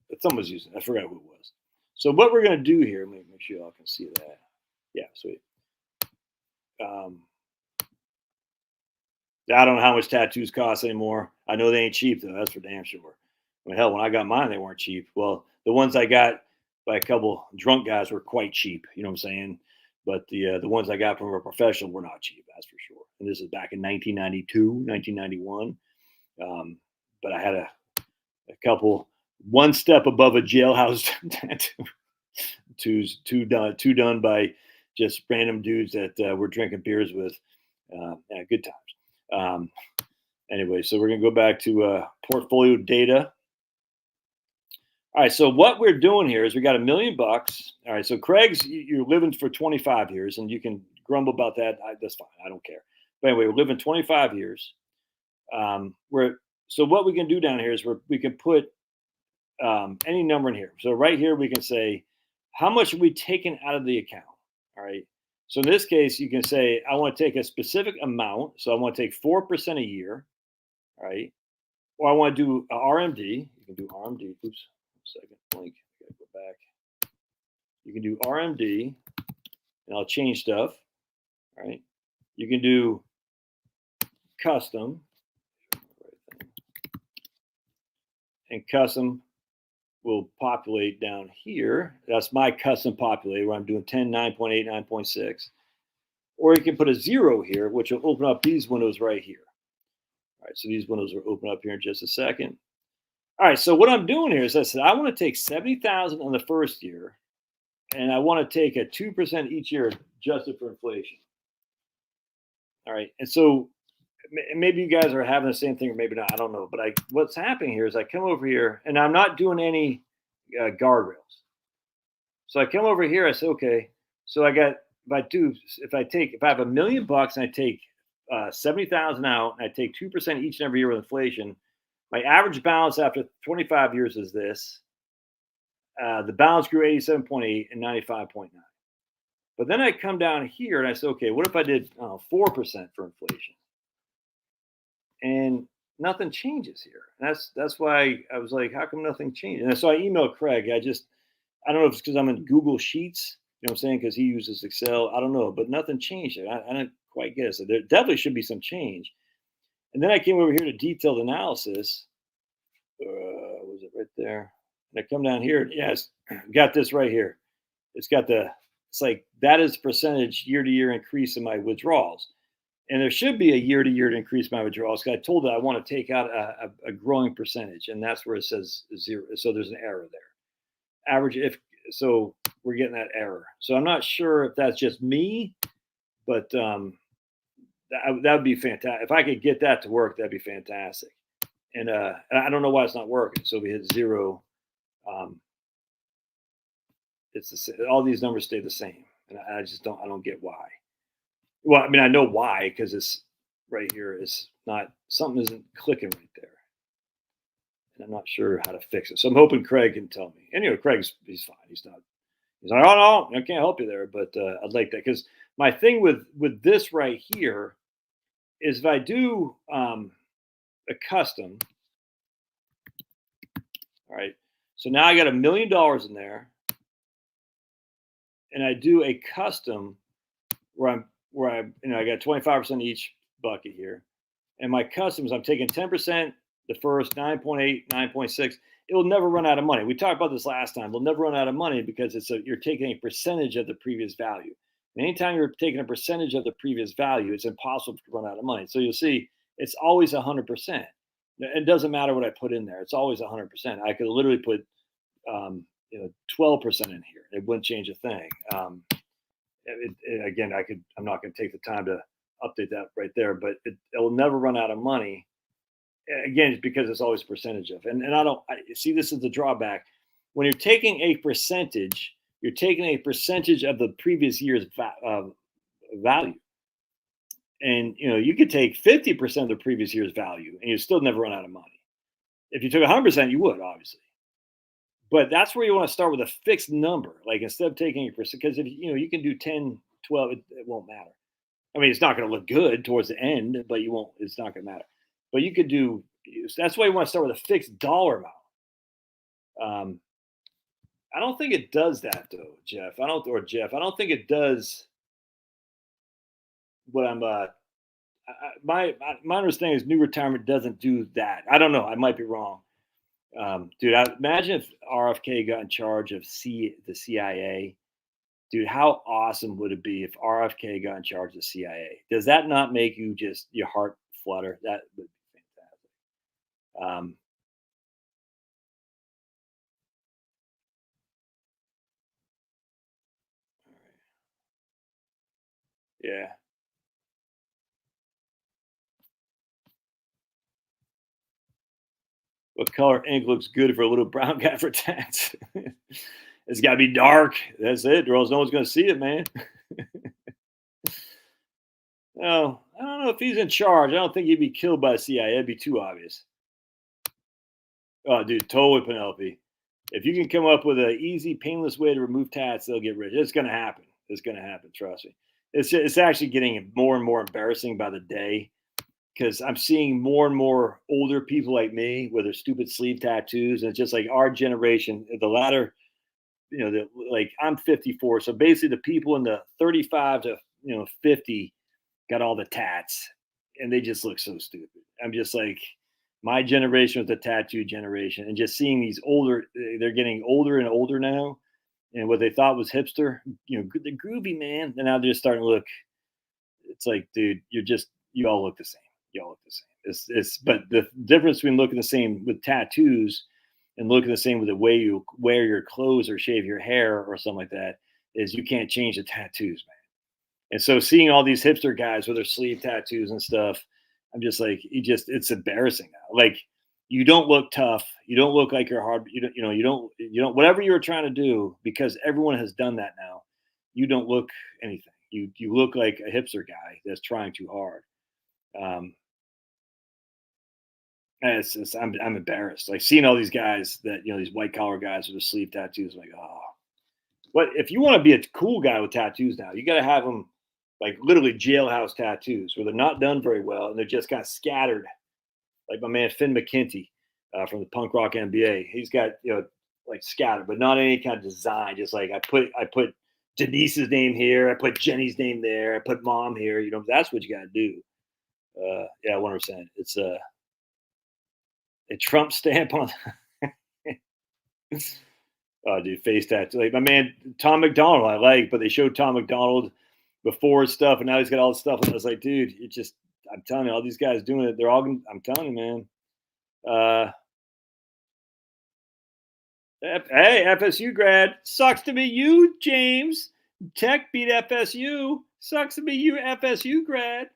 But someone was using it. I forgot who it was. So what we're going to do here, let me make sure y'all can see that. Yeah, sweet. I don't know how much tattoos cost anymore. I know they ain't cheap though. That's for damn sure. I mean, hell, when I got mine, they weren't cheap. Well, the ones I got by a couple drunk guys were quite cheap. You know what I'm saying? But the ones I got from a professional were not cheap. That's for sure. And this is back in 1992, 1991. But I had a couple one step above a jailhouse tattoo. Two done by just random dudes that were drinking beers with. Yeah, good times. Anyway, so we're going to go back to portfolio data. All right, so what we're doing here is we got $1 million. All right, so Craig's, you're living for 25 years, and you can grumble about that. That's fine. I don't care. But anyway, we're living 25 years. So what we can do down here is we can put any number in here. So right here, we can say, how much are we taking out of the account? All right. So in this case, you can say, I want to take a specific amount. So I want to take 4% a year. All right. Or I want to do RMD. You can do RMD. Oops. Second link. I gotta go back. You can do RMD, and I'll change stuff. All right. You can do custom and custom will populate down here. That's my custom populator where I'm doing 10, 9.8, 9.6. Or you can put a 0 here, which will open up these windows right here. All right, so these windows will open up here in just a second. All right, so what I'm doing here is I said I want to take 70,000 on the first year, and I want to take a 2% each year adjusted for inflation. All right, and so maybe you guys are having the same thing, or maybe not. I don't know. But what's happening here is I come over here, and I'm not doing any guardrails. So I come over here. I say, okay. So I got if I have $1 million and I take 70,000 out, and I take 2% each and every year with inflation, my average balance after 25 years is this. The balance grew 87.8 and 95.9. But then I come down here and I say, okay, what if I did 4% for inflation? And nothing changes here. And that's why I was like, how come nothing changes? And so I emailed Craig. I don't know if it's because I'm in Google Sheets, you know what I'm saying? Because he uses Excel. I don't know, but nothing changed. I don't quite get it. So there definitely should be some change. And then I came over here to detailed analysis. Was it right there? And I come down here. Yes, got this right here. It's like that is percentage year-to-year increase in my withdrawals. And there should be a year-to-year increase in my withdrawals because I told it I want to take out a growing percentage, and that's where it says 0. So there's an error there. So we're getting that error. So I'm not sure if that's just me, but that would be fantastic. If I could get that to work, that'd be fantastic. And I don't know why it's not working. So we hit 0. It's all these numbers stay the same, and I don't get why. Well, I mean, I know why, because it's right here is not, something isn't clicking right there. And I'm not sure how to fix it. So I'm hoping Craig can tell me. Anyway, he's fine. He's like, oh, no, I can't help you there. But I'd like that, because my thing with this right here is if I do a custom, all right, so now I got $1 million in there, and I do a custom where I got 25% each bucket here. And my customs, I'm taking 10% the first, 9.8, 9.6. It will never run out of money. We talked about this last time. They'll never run out of money because you're taking a percentage of the previous value. And anytime you're taking a percentage of the previous value, it's impossible to run out of money. So you'll see it's always 100%. It doesn't matter what I put in there. It's always 100%. I could literally put 12% in here. It wouldn't change a thing. Again, I'm not going to take the time to update that right there, but it will never run out of money. Again, it's because it's always a percentage of. And I see, this is the drawback. When you're taking a percentage, you're taking a percentage of the previous year's value. And you could take 50% of the previous year's value, and you still never run out of money. If you took 100%, you would, obviously. But that's where you want to start with a fixed number. Like, instead of taking a percent, because if you can do 10, 12, it won't matter. I mean, it's not going to look good towards the end, but it's not going to matter. But you could do, that's why you want to start with a fixed dollar amount. I don't think it does that though, Jeff. I don't think it does what I'm, my understanding is new retirement doesn't do that. I don't know. I might be wrong. Dude, imagine if RFK got in charge of the CIA. Dude, how awesome would it be if RFK got in charge of the CIA? Does that not make you just your heart flutter? That would be fantastic. Yeah. What color ink looks good for a little brown guy for tax? It's got to be dark. That's it, or else no one's going to see it, man. No, I don't know if he's in charge. I don't think he'd be killed by the CIA. It'd be too obvious. Oh, dude, totally, Penelope. If you can come up with an easy, painless way to remove tats, they'll get rich. It's going to happen. It's going to happen. Trust me. It's actually getting more and more embarrassing by the day, because I'm seeing more and more older people like me with their stupid sleeve tattoos. And it's just like our generation, the latter, like I'm 54. So basically the people in the 35 to 50 got all the tats, and they just look so stupid. I'm just like, My generation was the tattoo generation, and just seeing these older, they're getting older and older now, and what they thought was hipster, the groovy man, and now they're just starting to look. It's like, dude, you all look the same. You all look the same. But the difference between looking the same with tattoos and looking the same with the way you wear your clothes or shave your hair or something like that is you can't change the tattoos, man. And so seeing all these hipster guys with their sleeve tattoos and stuff, I'm just like, it's embarrassing now. Like, you don't look tough. You don't look like you're hard. Whatever you were trying to do, because everyone has done that now. You don't look anything. You look like a hipster guy that's trying too hard. And I'm embarrassed. Like, seeing all these guys that, these white collar guys with the sleeve tattoos. I'm like, oh, what if you want to be a cool guy with tattoos now? You got to have them like literally jailhouse tattoos where they're not done very well and they're just kind of scattered. Like my man Finn McKenty from the Punk Rock NBA, he's got like scattered, but not any kind of design. Just like I put Denise's name here, I put Jenny's name there, I put mom here. That's what you got to do. Yeah, 100%. It's a Trump stamp on. Oh, dude, face tattoo. Like my man Tom McDonald, I like, but they showed Tom McDonald before stuff, and now he's got all this stuff. And I was like, dude, I'm telling you, all these guys doing it, they're all. I'm telling you, man. Hey, FSU grad, sucks to be you, James. Tech beat FSU. Sucks to be you, FSU grad.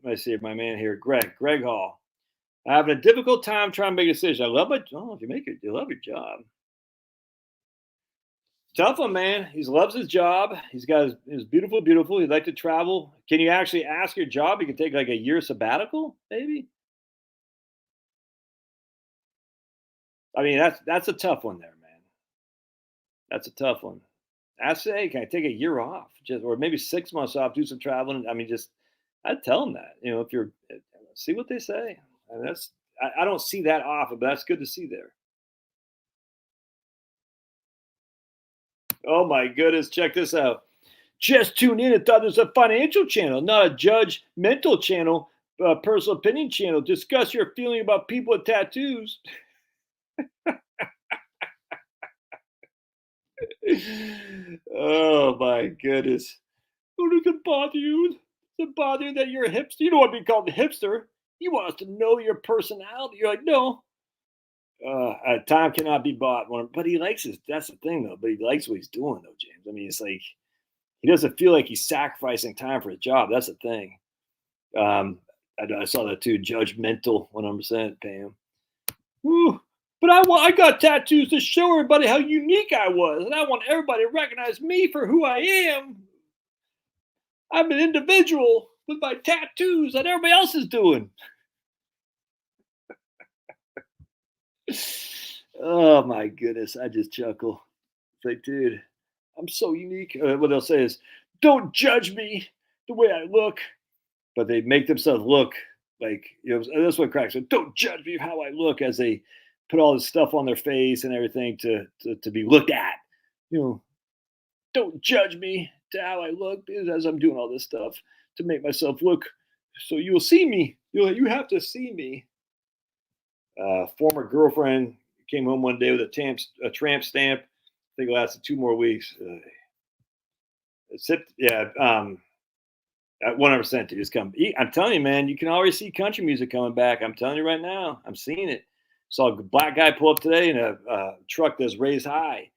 Let's see, my man here, Greg Hall. I'm having a difficult time trying to make a decision. I love it. Oh, if you make it, you love your job. Tough one, man. He loves his job. He's got his beautiful. He'd like to travel. Can you actually ask your job? You can take like a year sabbatical, maybe. I mean, that's a tough one there, man. That's a tough one. Ask, hey, can I take a year off, or maybe 6 months off, do some traveling? I mean, I'd tell them that. If you're, see what they say. And I don't see that often, but that's good to see there. Oh my goodness, check this out. Just tune in and thought there's a financial channel, not a judgmental channel, personal opinion channel. Discuss your feeling about people with tattoos. Oh my goodness. Oh, does it bother you? Does it bother you that you're a hipster? You don't want to be called a hipster. You want us to know your personality. You're like, no. Time cannot be bought. But he likes his. That's the thing, though. But he likes what he's doing, though, James. I mean, it's like he doesn't feel like he's sacrificing time for his job. That's the thing. I saw that too. Judgmental, 100%, Pam. Woo. But I got tattoos to show everybody how unique I was, and I want everybody to recognize me for who I am. I'm an individual with my tattoos that everybody else is doing. Oh my goodness, I just chuckle. It's like, dude, I'm so unique. What they'll say is, don't judge me the way I look. But they make themselves look like, that's what cracks me. Don't judge me how I look, as they put all this stuff on their face and everything to be looked at. Don't judge me to how I look, as I'm doing all this stuff to make myself look. So you'll see me. You have to see me. Former girlfriend came home one day with a tramp stamp. I think it lasted 2 more weeks. Yeah. 100% to just come. I'm telling you, man, you can already see country music coming back. I'm telling you right now. I'm seeing it. Saw a black guy pull up today in a truck that's raised high.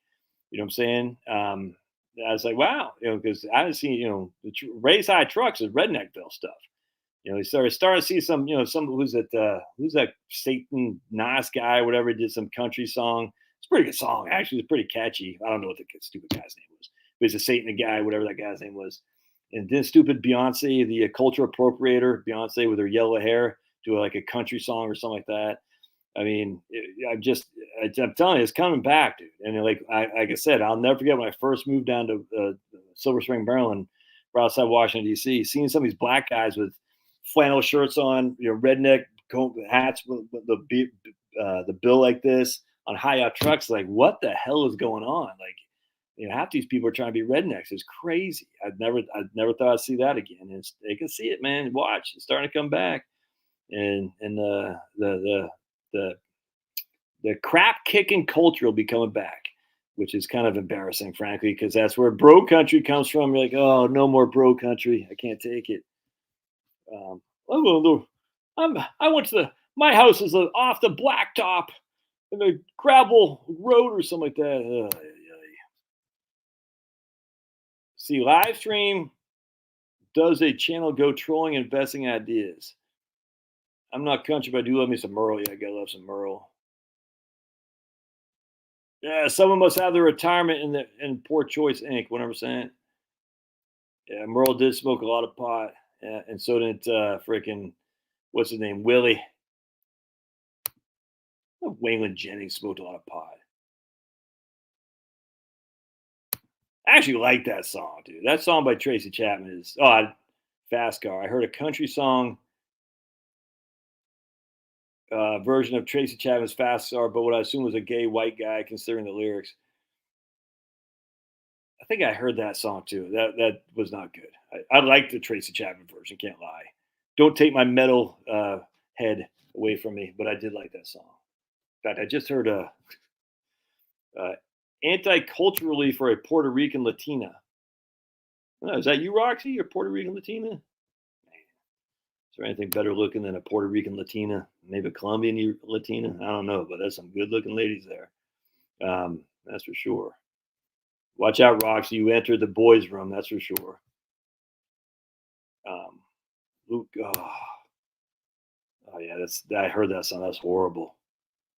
You know what I'm saying? I was like, wow, because I haven't seen, the raised high trucks is redneckville stuff. He started to see some, who's that Satan Nas guy, whatever, did some country song. It's a pretty good song. Actually, it's pretty catchy. I don't know what the stupid guy's name was, but he's a Satan guy, whatever that guy's name was. And then stupid Beyonce, the culture appropriator, Beyonce with her yellow hair, do like a country song or something like that. I mean, I'm telling you, it's coming back, dude. And like I said, I'll never forget when I first moved down to Silver Spring, Maryland, right outside Washington, D.C., seeing some of these black guys with flannel shirts on, redneck hats with the bill like this on high-out trucks. Like, what the hell is going on? Like, half these people are trying to be rednecks. It's crazy. I'd never thought I'd see that again. They can see it, man. Watch, it's starting to come back. and the crap kicking culture will be coming back, which is kind of embarrassing, frankly, because that's where bro country comes from. You're like, oh, no more bro country. I can't take it. I went to my house is off the blacktop and a gravel road or something like that. See, live stream does a channel go trolling and investing ideas. I'm not country, but I do love me some Merle. Yeah, I gotta love some Merle. Yeah, someone must have their retirement in Poor Choice Inc. 100%. Yeah, Merle did smoke a lot of pot, yeah, and so did freaking what's his name, Willie. Waylon Jennings smoked a lot of pot. I actually like that song, dude. That song by Tracy Chapman is Fast Car. I heard a country song version of Tracy Chapman's Fast Car, but what I assume was a gay white guy, considering the lyrics. I think I heard that song too. That was not good. I like the Tracy Chapman version. Can't lie. Don't take my metal head away from me, but I did like that song. In fact, I just heard a anti-culturally for a Puerto Rican Latina. Oh, is that you, Roxy? You're Puerto Rican Latina? Man. Is there anything better looking than a Puerto Rican Latina? Maybe a Colombian Latina? I don't know, but there's some good looking ladies there. That's for sure. Watch out, Roxy. You entered the boys' room. That's for sure. Luke. Oh yeah, I heard that song. That's horrible.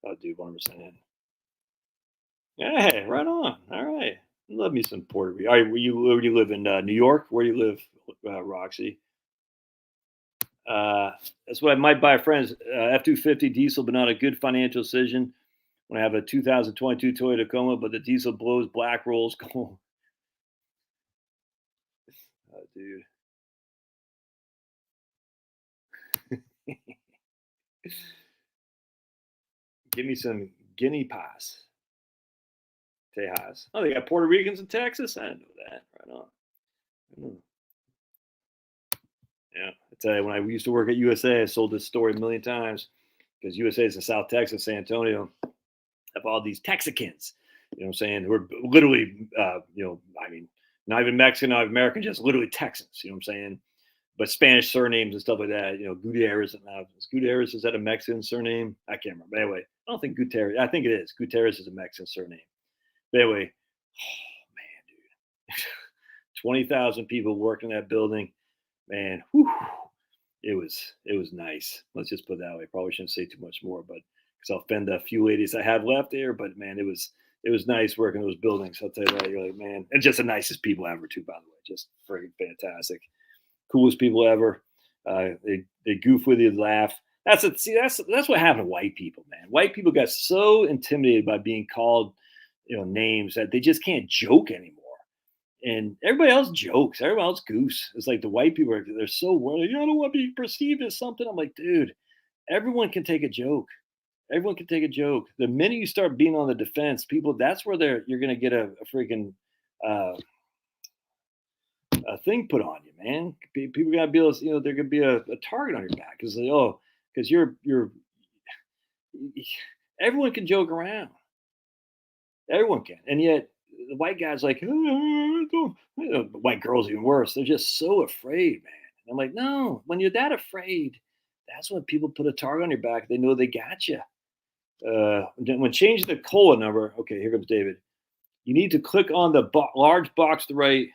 Oh, dude, 100%. Hey, right on. All right. Love me some Puerto Rico. All right, where do you live in New York? Where do you live, Roxy? That's what I might buy, friends. F-250 diesel, but not a good financial decision. When I have a 2022 Toyota Tacoma, but the diesel blows black rolls. Oh, dude. Give me some guinea pies. Tejas. Oh, they got Puerto Ricans in Texas? I didn't know that. Right on. Yeah. I tell you, when I used to work at USA, I sold this story a million times because USA is in South Texas, San Antonio, have all these Texicans, you know what I'm saying, who are literally, I mean, not even Mexican, not even American, just literally Texans, you know what I'm saying? But Spanish surnames and stuff like that, Gutierrez. Is that a Mexican surname? I can't remember. Anyway, I don't think Gutierrez. I think it is. Gutierrez is a Mexican surname. But anyway, oh man, dude, 20,000 people working in that building, man. Whew, it was nice. Let's just put it that way. Probably shouldn't say too much more, but because I'll offend a few ladies I have left there. But man, it was nice working those buildings. I'll tell you that. You're like, man, and just the nicest people ever too. By the way, just friggin' fantastic. Coolest people ever. They goof with you, laugh. That's what happened to white people, man. White people got so intimidated by being called, names that they just can't joke anymore. And everybody else jokes. Everybody else goose. It's like the white people they're so worried. I don't want to be perceived as something. I'm like, dude, everyone can take a joke. Everyone can take a joke. The minute you start being on the defense, people, that's where you're gonna get a freaking a thing put on you, man. People gotta be able to, there could be a target on your back because you're everyone can joke around. Everyone can, and yet the white guy's like, white girls even worse. They're just so afraid, man. And I'm like, no, when you're that afraid, that's when people put a target on your back. They know they got you. When changing the COLA number, okay, here comes David. You need to click on the large box to the right.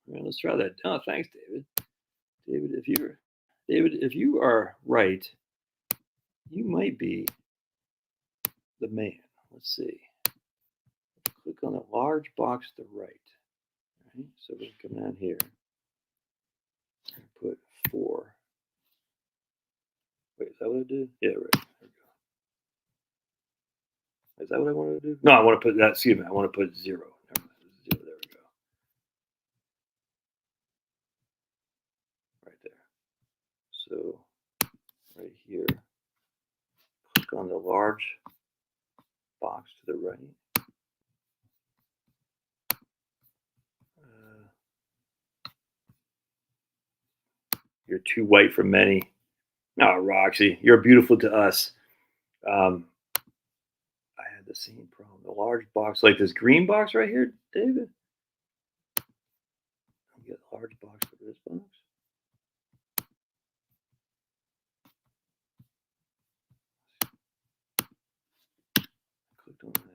Let's try that. Oh, thanks, David. David, if you are right, you might be the man. Let's see. Click on the large box to the right. All right, so we can come down here and put 4. Wait, is that what I did? Yeah, right. There we go. Is that what I wanted to do? No, I want to put that. Excuse me. I want to put 0. There we go. Right there. So right here, click on the large box to the right. You're too white for many. No, Roxy, you're beautiful to us. Um, I had the same problem. The large box, like this green box right here, David. I'll get a large box for this box. Clicked on that.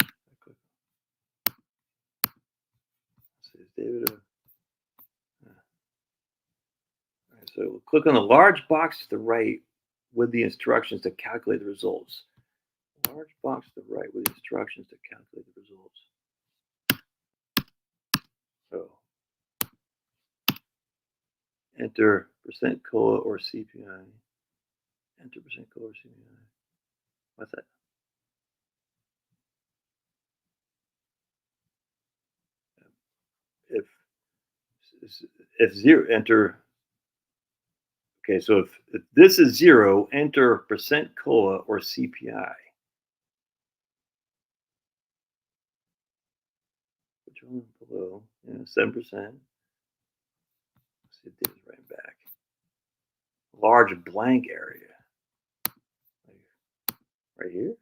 I clicked. Says David. All right, so click on the large box to the right with the instructions to calculate the results. Large box to the right with the instructions to calculate the results. So enter percent COLA or CPI. Enter percent COLA or CPI. What's that? If zero, enter. Okay, so if this is 0, enter percent COLA or CPI. Which one below? Yeah, 7%. Let's see if Dave's right back. Large blank area. Right here.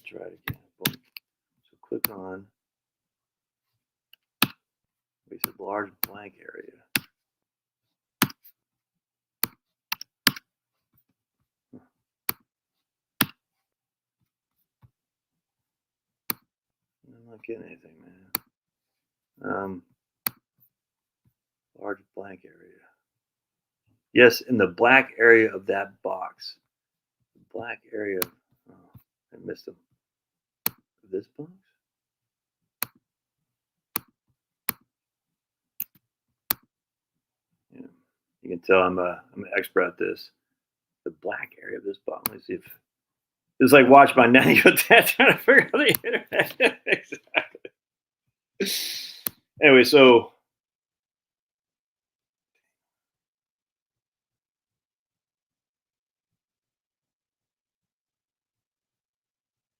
Try it again. Boom. So click on. We said large blank area. I'm not getting anything, man. Large blank area. Yes, in the black area of that box. The black area. Oh, I missed them. This box. Yeah, you can tell I'm an expert at this. The black area of this box. Let me see if it's like watch my nanny go dad trying to figure out the internet. Exactly. Anyway, so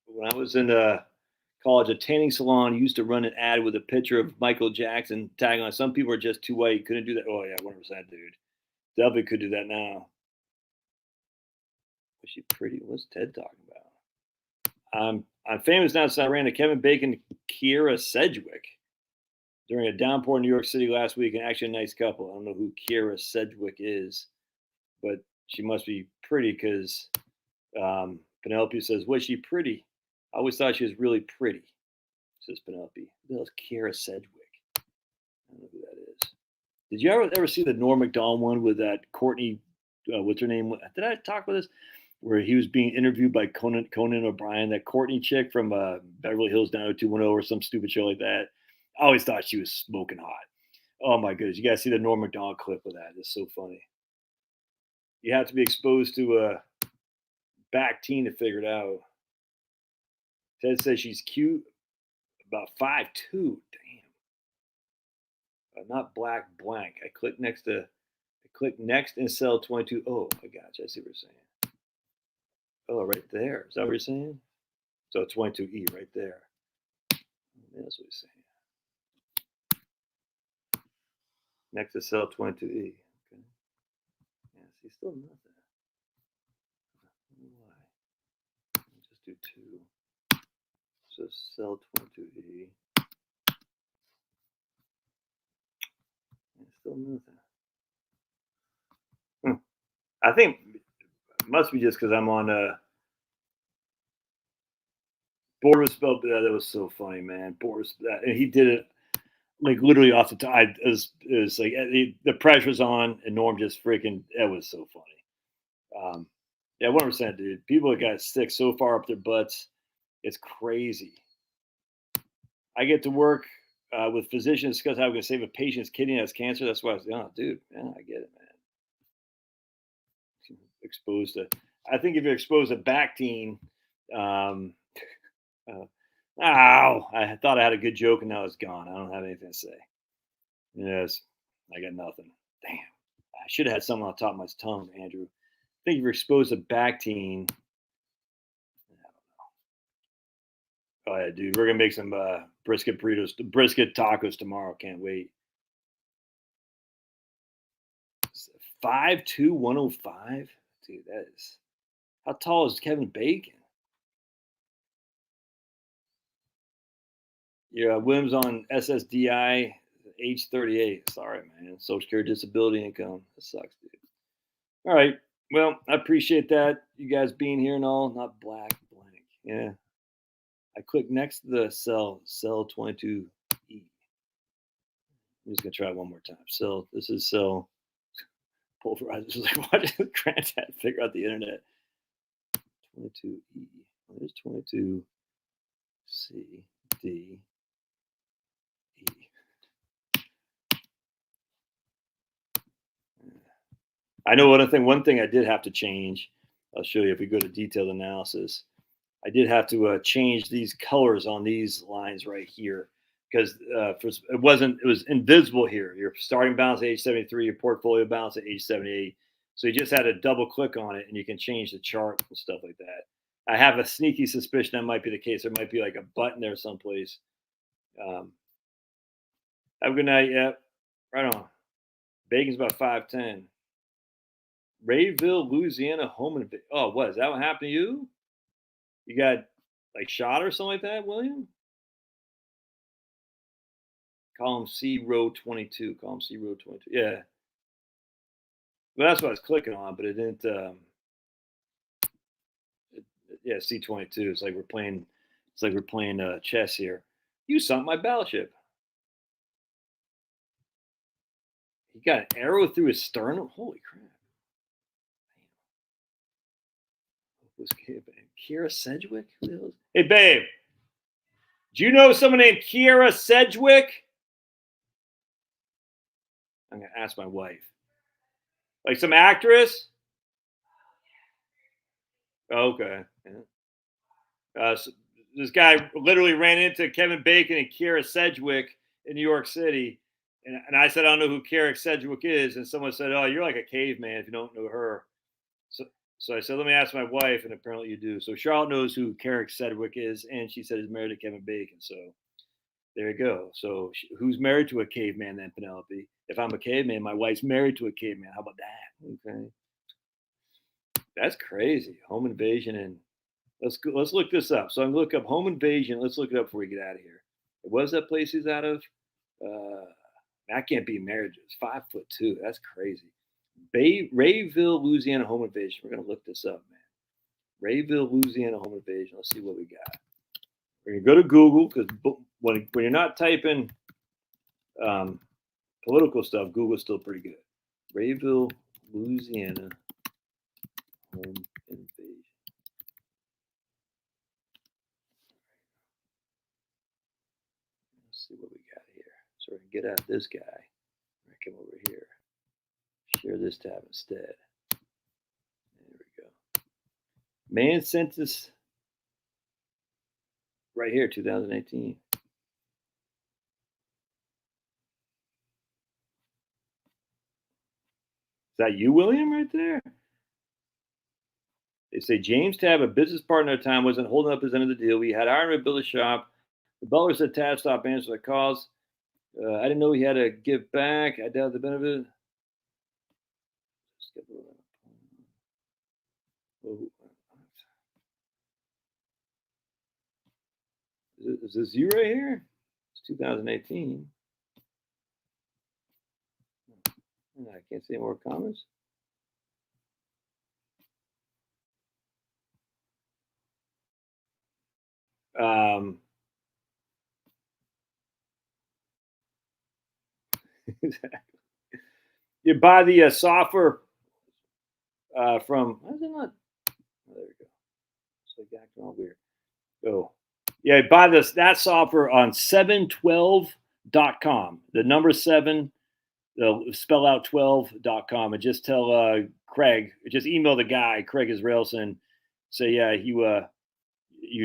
when I was in college, a tanning salon used to run an ad with a picture of Michael Jackson tag on. Some people are just too white, couldn't do that. Oh yeah, 100%, dude. Definitely could do that now. Was she pretty? What's Ted talking about? I'm famous now since I ran to Kevin Bacon, Kiera Sedgwick during a downpour in New York City last week, and actually a nice couple. I don't know who Kiera Sedgwick is, but she must be pretty because Penelope says, "Was she pretty?" I always thought she was really pretty, says Penelope. Who else? Kiera Sedgwick. I don't know who that is. Did you ever see the Norm Macdonald one with that Courtney? What's her name? Did I talk about this? Where he was being interviewed by Conan O'Brien, that Courtney chick from Beverly Hills 90210 or some stupid show like that. I always thought she was smoking hot. Oh my goodness, you guys see the Norm Macdonald clip of that? It's so funny. You have to be exposed to a back teen to figure it out. Ted says she's cute, about 5'2". Damn. Not black blank. I click next in cell 22. Oh, I got you. I see what you're saying. Oh, right there. Is that what you're saying? So 22E right there. That's what he's saying. Next to cell 22E. Okay. Yeah, see, still nothing. Why? Just do 2. So cell 22E. Yeah, still nothing. I think it must be just because I'm on Board was spelled. That was so funny, man. Board, and he did it like literally off the top. It was like the pressure's on, and Norm just freaking. It was so funny. Yeah, 100%, dude. People that got sick so far up their butts, it's crazy. I get to work with physicians discuss how we can save a patient's kidney that has cancer. That's why I was, oh, dude, yeah, I get it, man. Exposed to, I think if you're exposed to Bactine, ow, I thought I had a good joke and now it's gone. I don't have anything to say. Yes, I got nothing. Damn, I should have had something on top of my tongue, Andrew. I think if you're exposed to Bactine, Oh yeah, dude, we're gonna make some brisket burritos, brisket tacos tomorrow. Can't wait. 5'2", 105. Dude, that is. How tall is Kevin Bacon? Yeah, Williams on SSDI, age 38. Sorry, man. Social Security disability income. That sucks, dude. All right. Well, I appreciate that. You guys being here and all. Not black, blank. Yeah. I click next to the cell 22E. I'm just gonna try it one more time. This is cell pulverized. This is like watching Granddad figure out the internet. 22E. There's 22C D E. I know one thing I did have to change. I'll show you if we go to detailed analysis. I did have to change these colors on these lines right here because it was invisible here. Your starting balance at age 73, your portfolio balance at age 78. So you just had to double click on it and you can change the chart and stuff like that. I have a sneaky suspicion that might be the case. There might be like a button there someplace. Have a good night. Yep. Right on. Bacon's about 5'10". Rayville, Louisiana, home invasion. Oh, what is that? What happened to you? You got like shot or something like that, William? Column C, row 22. Column C, row 22. Yeah. Well, that's what I was clicking on, but it didn't. Yeah, C22. It's like we're playing. It's like we're playing chess here. You sunk my battleship. He got an arrow through his sternum. Holy crap! Was Kira Sedgwick? Hey, babe. Do you know someone named Kira Sedgwick? I'm gonna ask my wife. Like some actress? Okay. Yeah. So this guy literally ran into Kevin Bacon and Kira Sedgwick in New York City. And I said, I don't know who Kira Sedgwick is. And someone said, oh, you're like a caveman if you don't know her. So I said, let me ask my wife. And apparently you do. So Charlotte knows who Kira Sedgwick is. And she said he's married to Kevin Bacon. So there you go. So who's married to a caveman then, Penelope? If I'm a caveman, my wife's married to a caveman. How about that? Okay. That's crazy. Home invasion and let's look this up. So I'm gonna look up home invasion. Let's look it up before we get out of here. What was that place he's out of? I can't be married. It's 5'2". That's crazy. Rayville, Louisiana home invasion. We're gonna look this up, man. Rayville, Louisiana home invasion. Let's see what we got. We're gonna go to Google because when you're not typing political stuff, Google's still pretty good. Rayville, Louisiana home invasion. Let's see what we got here. So we can get out this guy. I come over here. Share this tab instead. There we go. Maine census right here, 2018. Is that you, William, right there? They say James Tab, a business partner at the time, wasn't holding up his end of the deal. We had hired him to build a shop. The butler said Tab stopped answering the calls. I didn't know he had to give back. I doubt the benefit. Is this you right here? It's 2018. I can't see any more comments. Exactly. You buy the software from. Why is it not? Oh, there we go. It's like acting all weird. Oh, yeah. Buy that software on 712.com. The number 7. Spell out 12.com and just tell Craig. Just email the guy Craig Israelson. Say yeah, you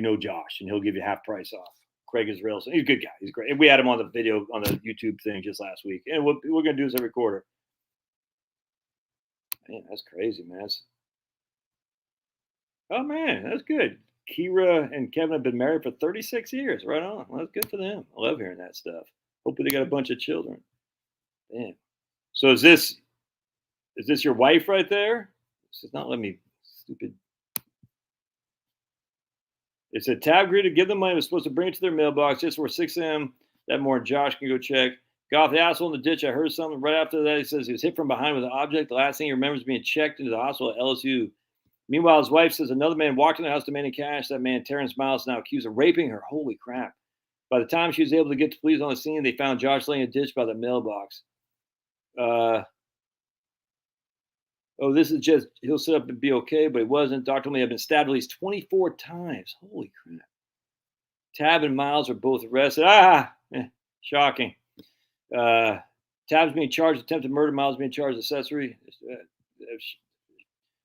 know Josh, and he'll give you half price off. Craig Israelson. He's a good guy. He's great. And we had him on the video on the YouTube thing just last week. And what we're gonna do is every quarter. Man, that's crazy, man. Oh man, that's good. Kira and Kevin have been married for 36 years. Right on. Well, that's good for them. I love hearing that stuff. Hopefully they got a bunch of children. Damn. So is this your wife right there? She's not letting me. Stupid. It said Tab agreed to give them money. Was supposed to bring it to their mailbox just before 6 a.m. that morning. Josh can go check. Got off the asshole in the ditch. I heard something right after that. He says he was hit from behind with an object. The last thing he remembers being checked into the hospital at LSU. Meanwhile, his wife says another man walked in the house demanding cash. That man, Terrence Miles, is now accused of raping her. Holy crap. By the time she was able to get the police on the scene, they found Josh laying in a ditch by the mailbox. This is just, he'll sit up and be okay, but he wasn't. Doctor told me I've been stabbed at least 24 times. Holy crap. Tab and Miles are both arrested. Shocking. Tab's being charged with attempted murder. Miles being charged with accessory.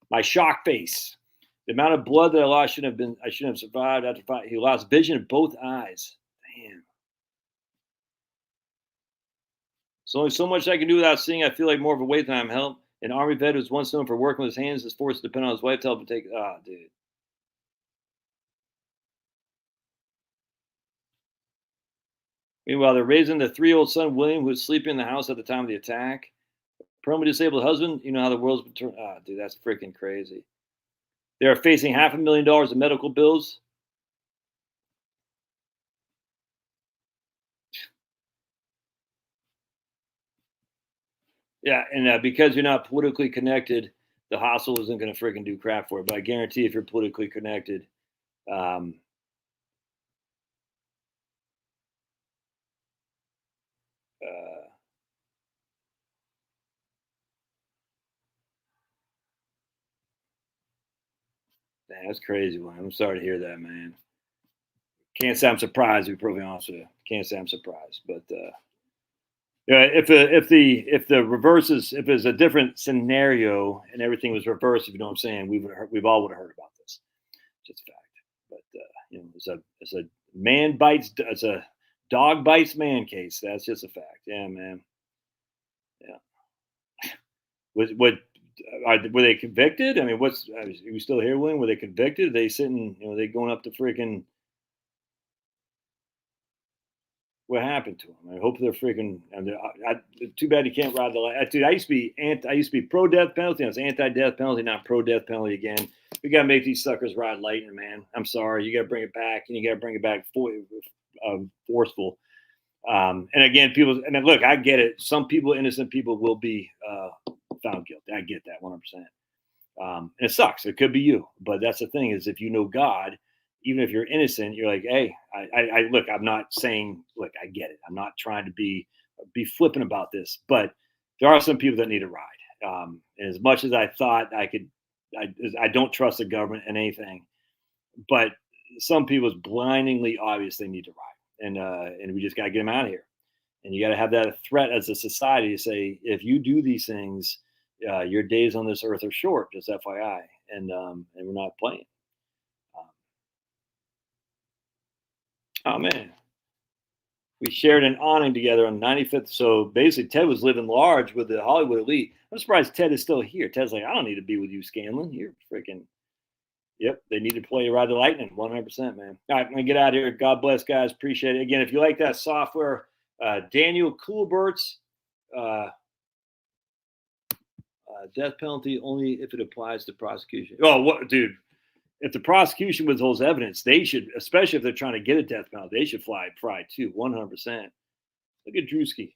My shock face. The amount of blood that I lost I shouldn't have survived after fight. He lost vision in both eyes. Damn. There's only so much I can do without seeing. I feel like more of a weight than I'm helped. An Army vet who's once known for working with his hands is forced to depend on his wife to help him take. Dude. Meanwhile, they're raising the 3-year-old son, William, who was sleeping in the house at the time of the attack. Permanently disabled husband. You know how the world's been turned. Dude, that's freaking crazy. They are facing $500,000 in medical bills. Yeah, and because you're not politically connected, the hospital isn't going to freaking do crap for it. But I guarantee if you're politically connected, that's crazy, man. I'm sorry to hear that, man. Can't say I'm surprised, to be perfectly honest with you. Can't say I'm surprised. But yeah, if the reverse is, if it's a different scenario and everything was reversed, if you know what I'm saying, we've all would have heard about this. Just a fact. But it's a man bites, it's a dog bites man case. That's just a fact. Yeah, man. Yeah. Were they convicted? I mean, are we still here, William? Were they convicted? Are they sitting, they going up to freaking. What happened to them? I hope they're freaking. Too bad you can't ride the light. Dude, I used to be pro death penalty. I was anti-death penalty, not pro death penalty again. We gotta make these suckers ride lightning, man. I'm sorry, you gotta bring it back, and you gotta bring it back forceful. And again, people. And then, look, I get it. Some people, innocent people, will be found guilty. I get that 100%. And it sucks. It could be you, but that's the thing is, if you know God. Even if you're innocent, you're like, hey, I look, I'm not saying, look, I get it. I'm not trying to be flippant about this, but there are some people that need a ride. And as much as I thought I could, I don't trust the government and anything, but some people is blindingly obvious they need to ride, and we just got to get them out of here. And you got to have that threat as a society to say, if you do these things, your days on this earth are short. Just FYI, and we're not playing. Oh man, we shared an awning together on 95th. So basically, Ted was living large with the Hollywood elite. I'm surprised Ted is still here. Ted's like, I don't need to be with you, Scanlon. You're freaking. Yep, they need to play Ride the Lightning, 100%, man. All right, I'm gonna get out of here. God bless, guys. Appreciate it. Again, if you like that software, Daniel Kulibert's death penalty only if it applies to prosecution. Oh, what, dude? If the prosecution withholds evidence, they should, especially if they're trying to get a death penalty, they should fry too, 100%. Look at Drewski.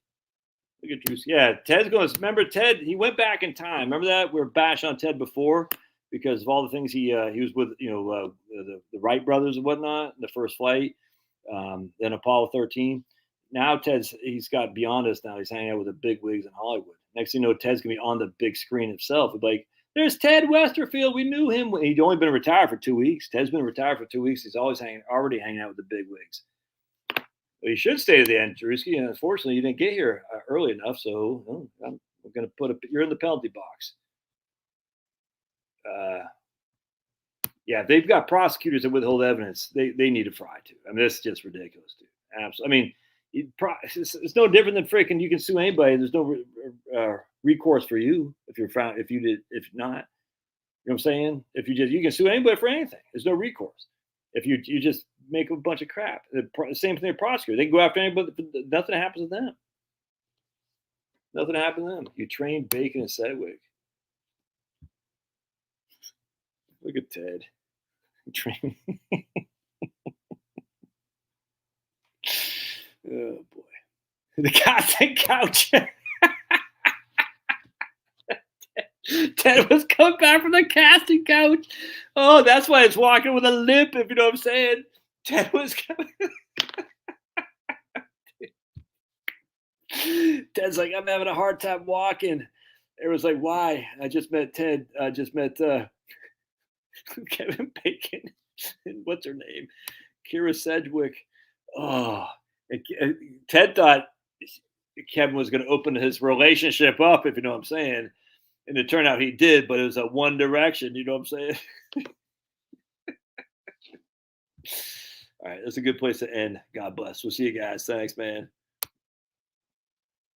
Yeah, Ted's going to remember Ted. He went back in time. Remember that we were bashing on Ted before because of all the things he was with, the Wright brothers and whatnot, the first flight, then Apollo 13. Now he's got beyond us. Now he's hanging out with the big wigs in Hollywood. Next thing you know, Ted's gonna be on the big screen himself. It's like, there's Ted Westerfield. We knew him. He'd only been retired for 2 weeks. Ted's been retired for 2 weeks. He's already hanging out with the big wigs. Well, you should stay to the end, Drewski. And unfortunately, you didn't get here early enough. So I'm going to you're in the penalty box. Yeah, they've got prosecutors that withhold evidence. They need to fry too. I mean, this is just ridiculous, dude. Absolutely. I mean, it's no different than freaking. You can sue anybody. There's no recourse for you if you're found. If not, you know what I'm saying? You can sue anybody for anything. There's no recourse. if you just make a bunch of crap. The same thing with prosecutor. They can go after anybody, but nothing happens to them. Nothing happened to them. You train Bacon and Sedgwick. Look at Ted. Train. Oh boy. The casting couch. Ted was coming back from the casting couch. Oh, that's why it's walking with a limp, if you know what I'm saying. Ted was coming. Ted's like, I'm having a hard time walking. It was like, why? I just met Ted. I just met Kevin Bacon. And what's her name? Kira Sedgwick. Oh, Ted thought Kevin was going to open his relationship up, if you know what I'm saying. And it turned out he did, but it was a one direction, you know what I'm saying? All right, that's a good place to end. God bless. We'll see you guys. Thanks, man.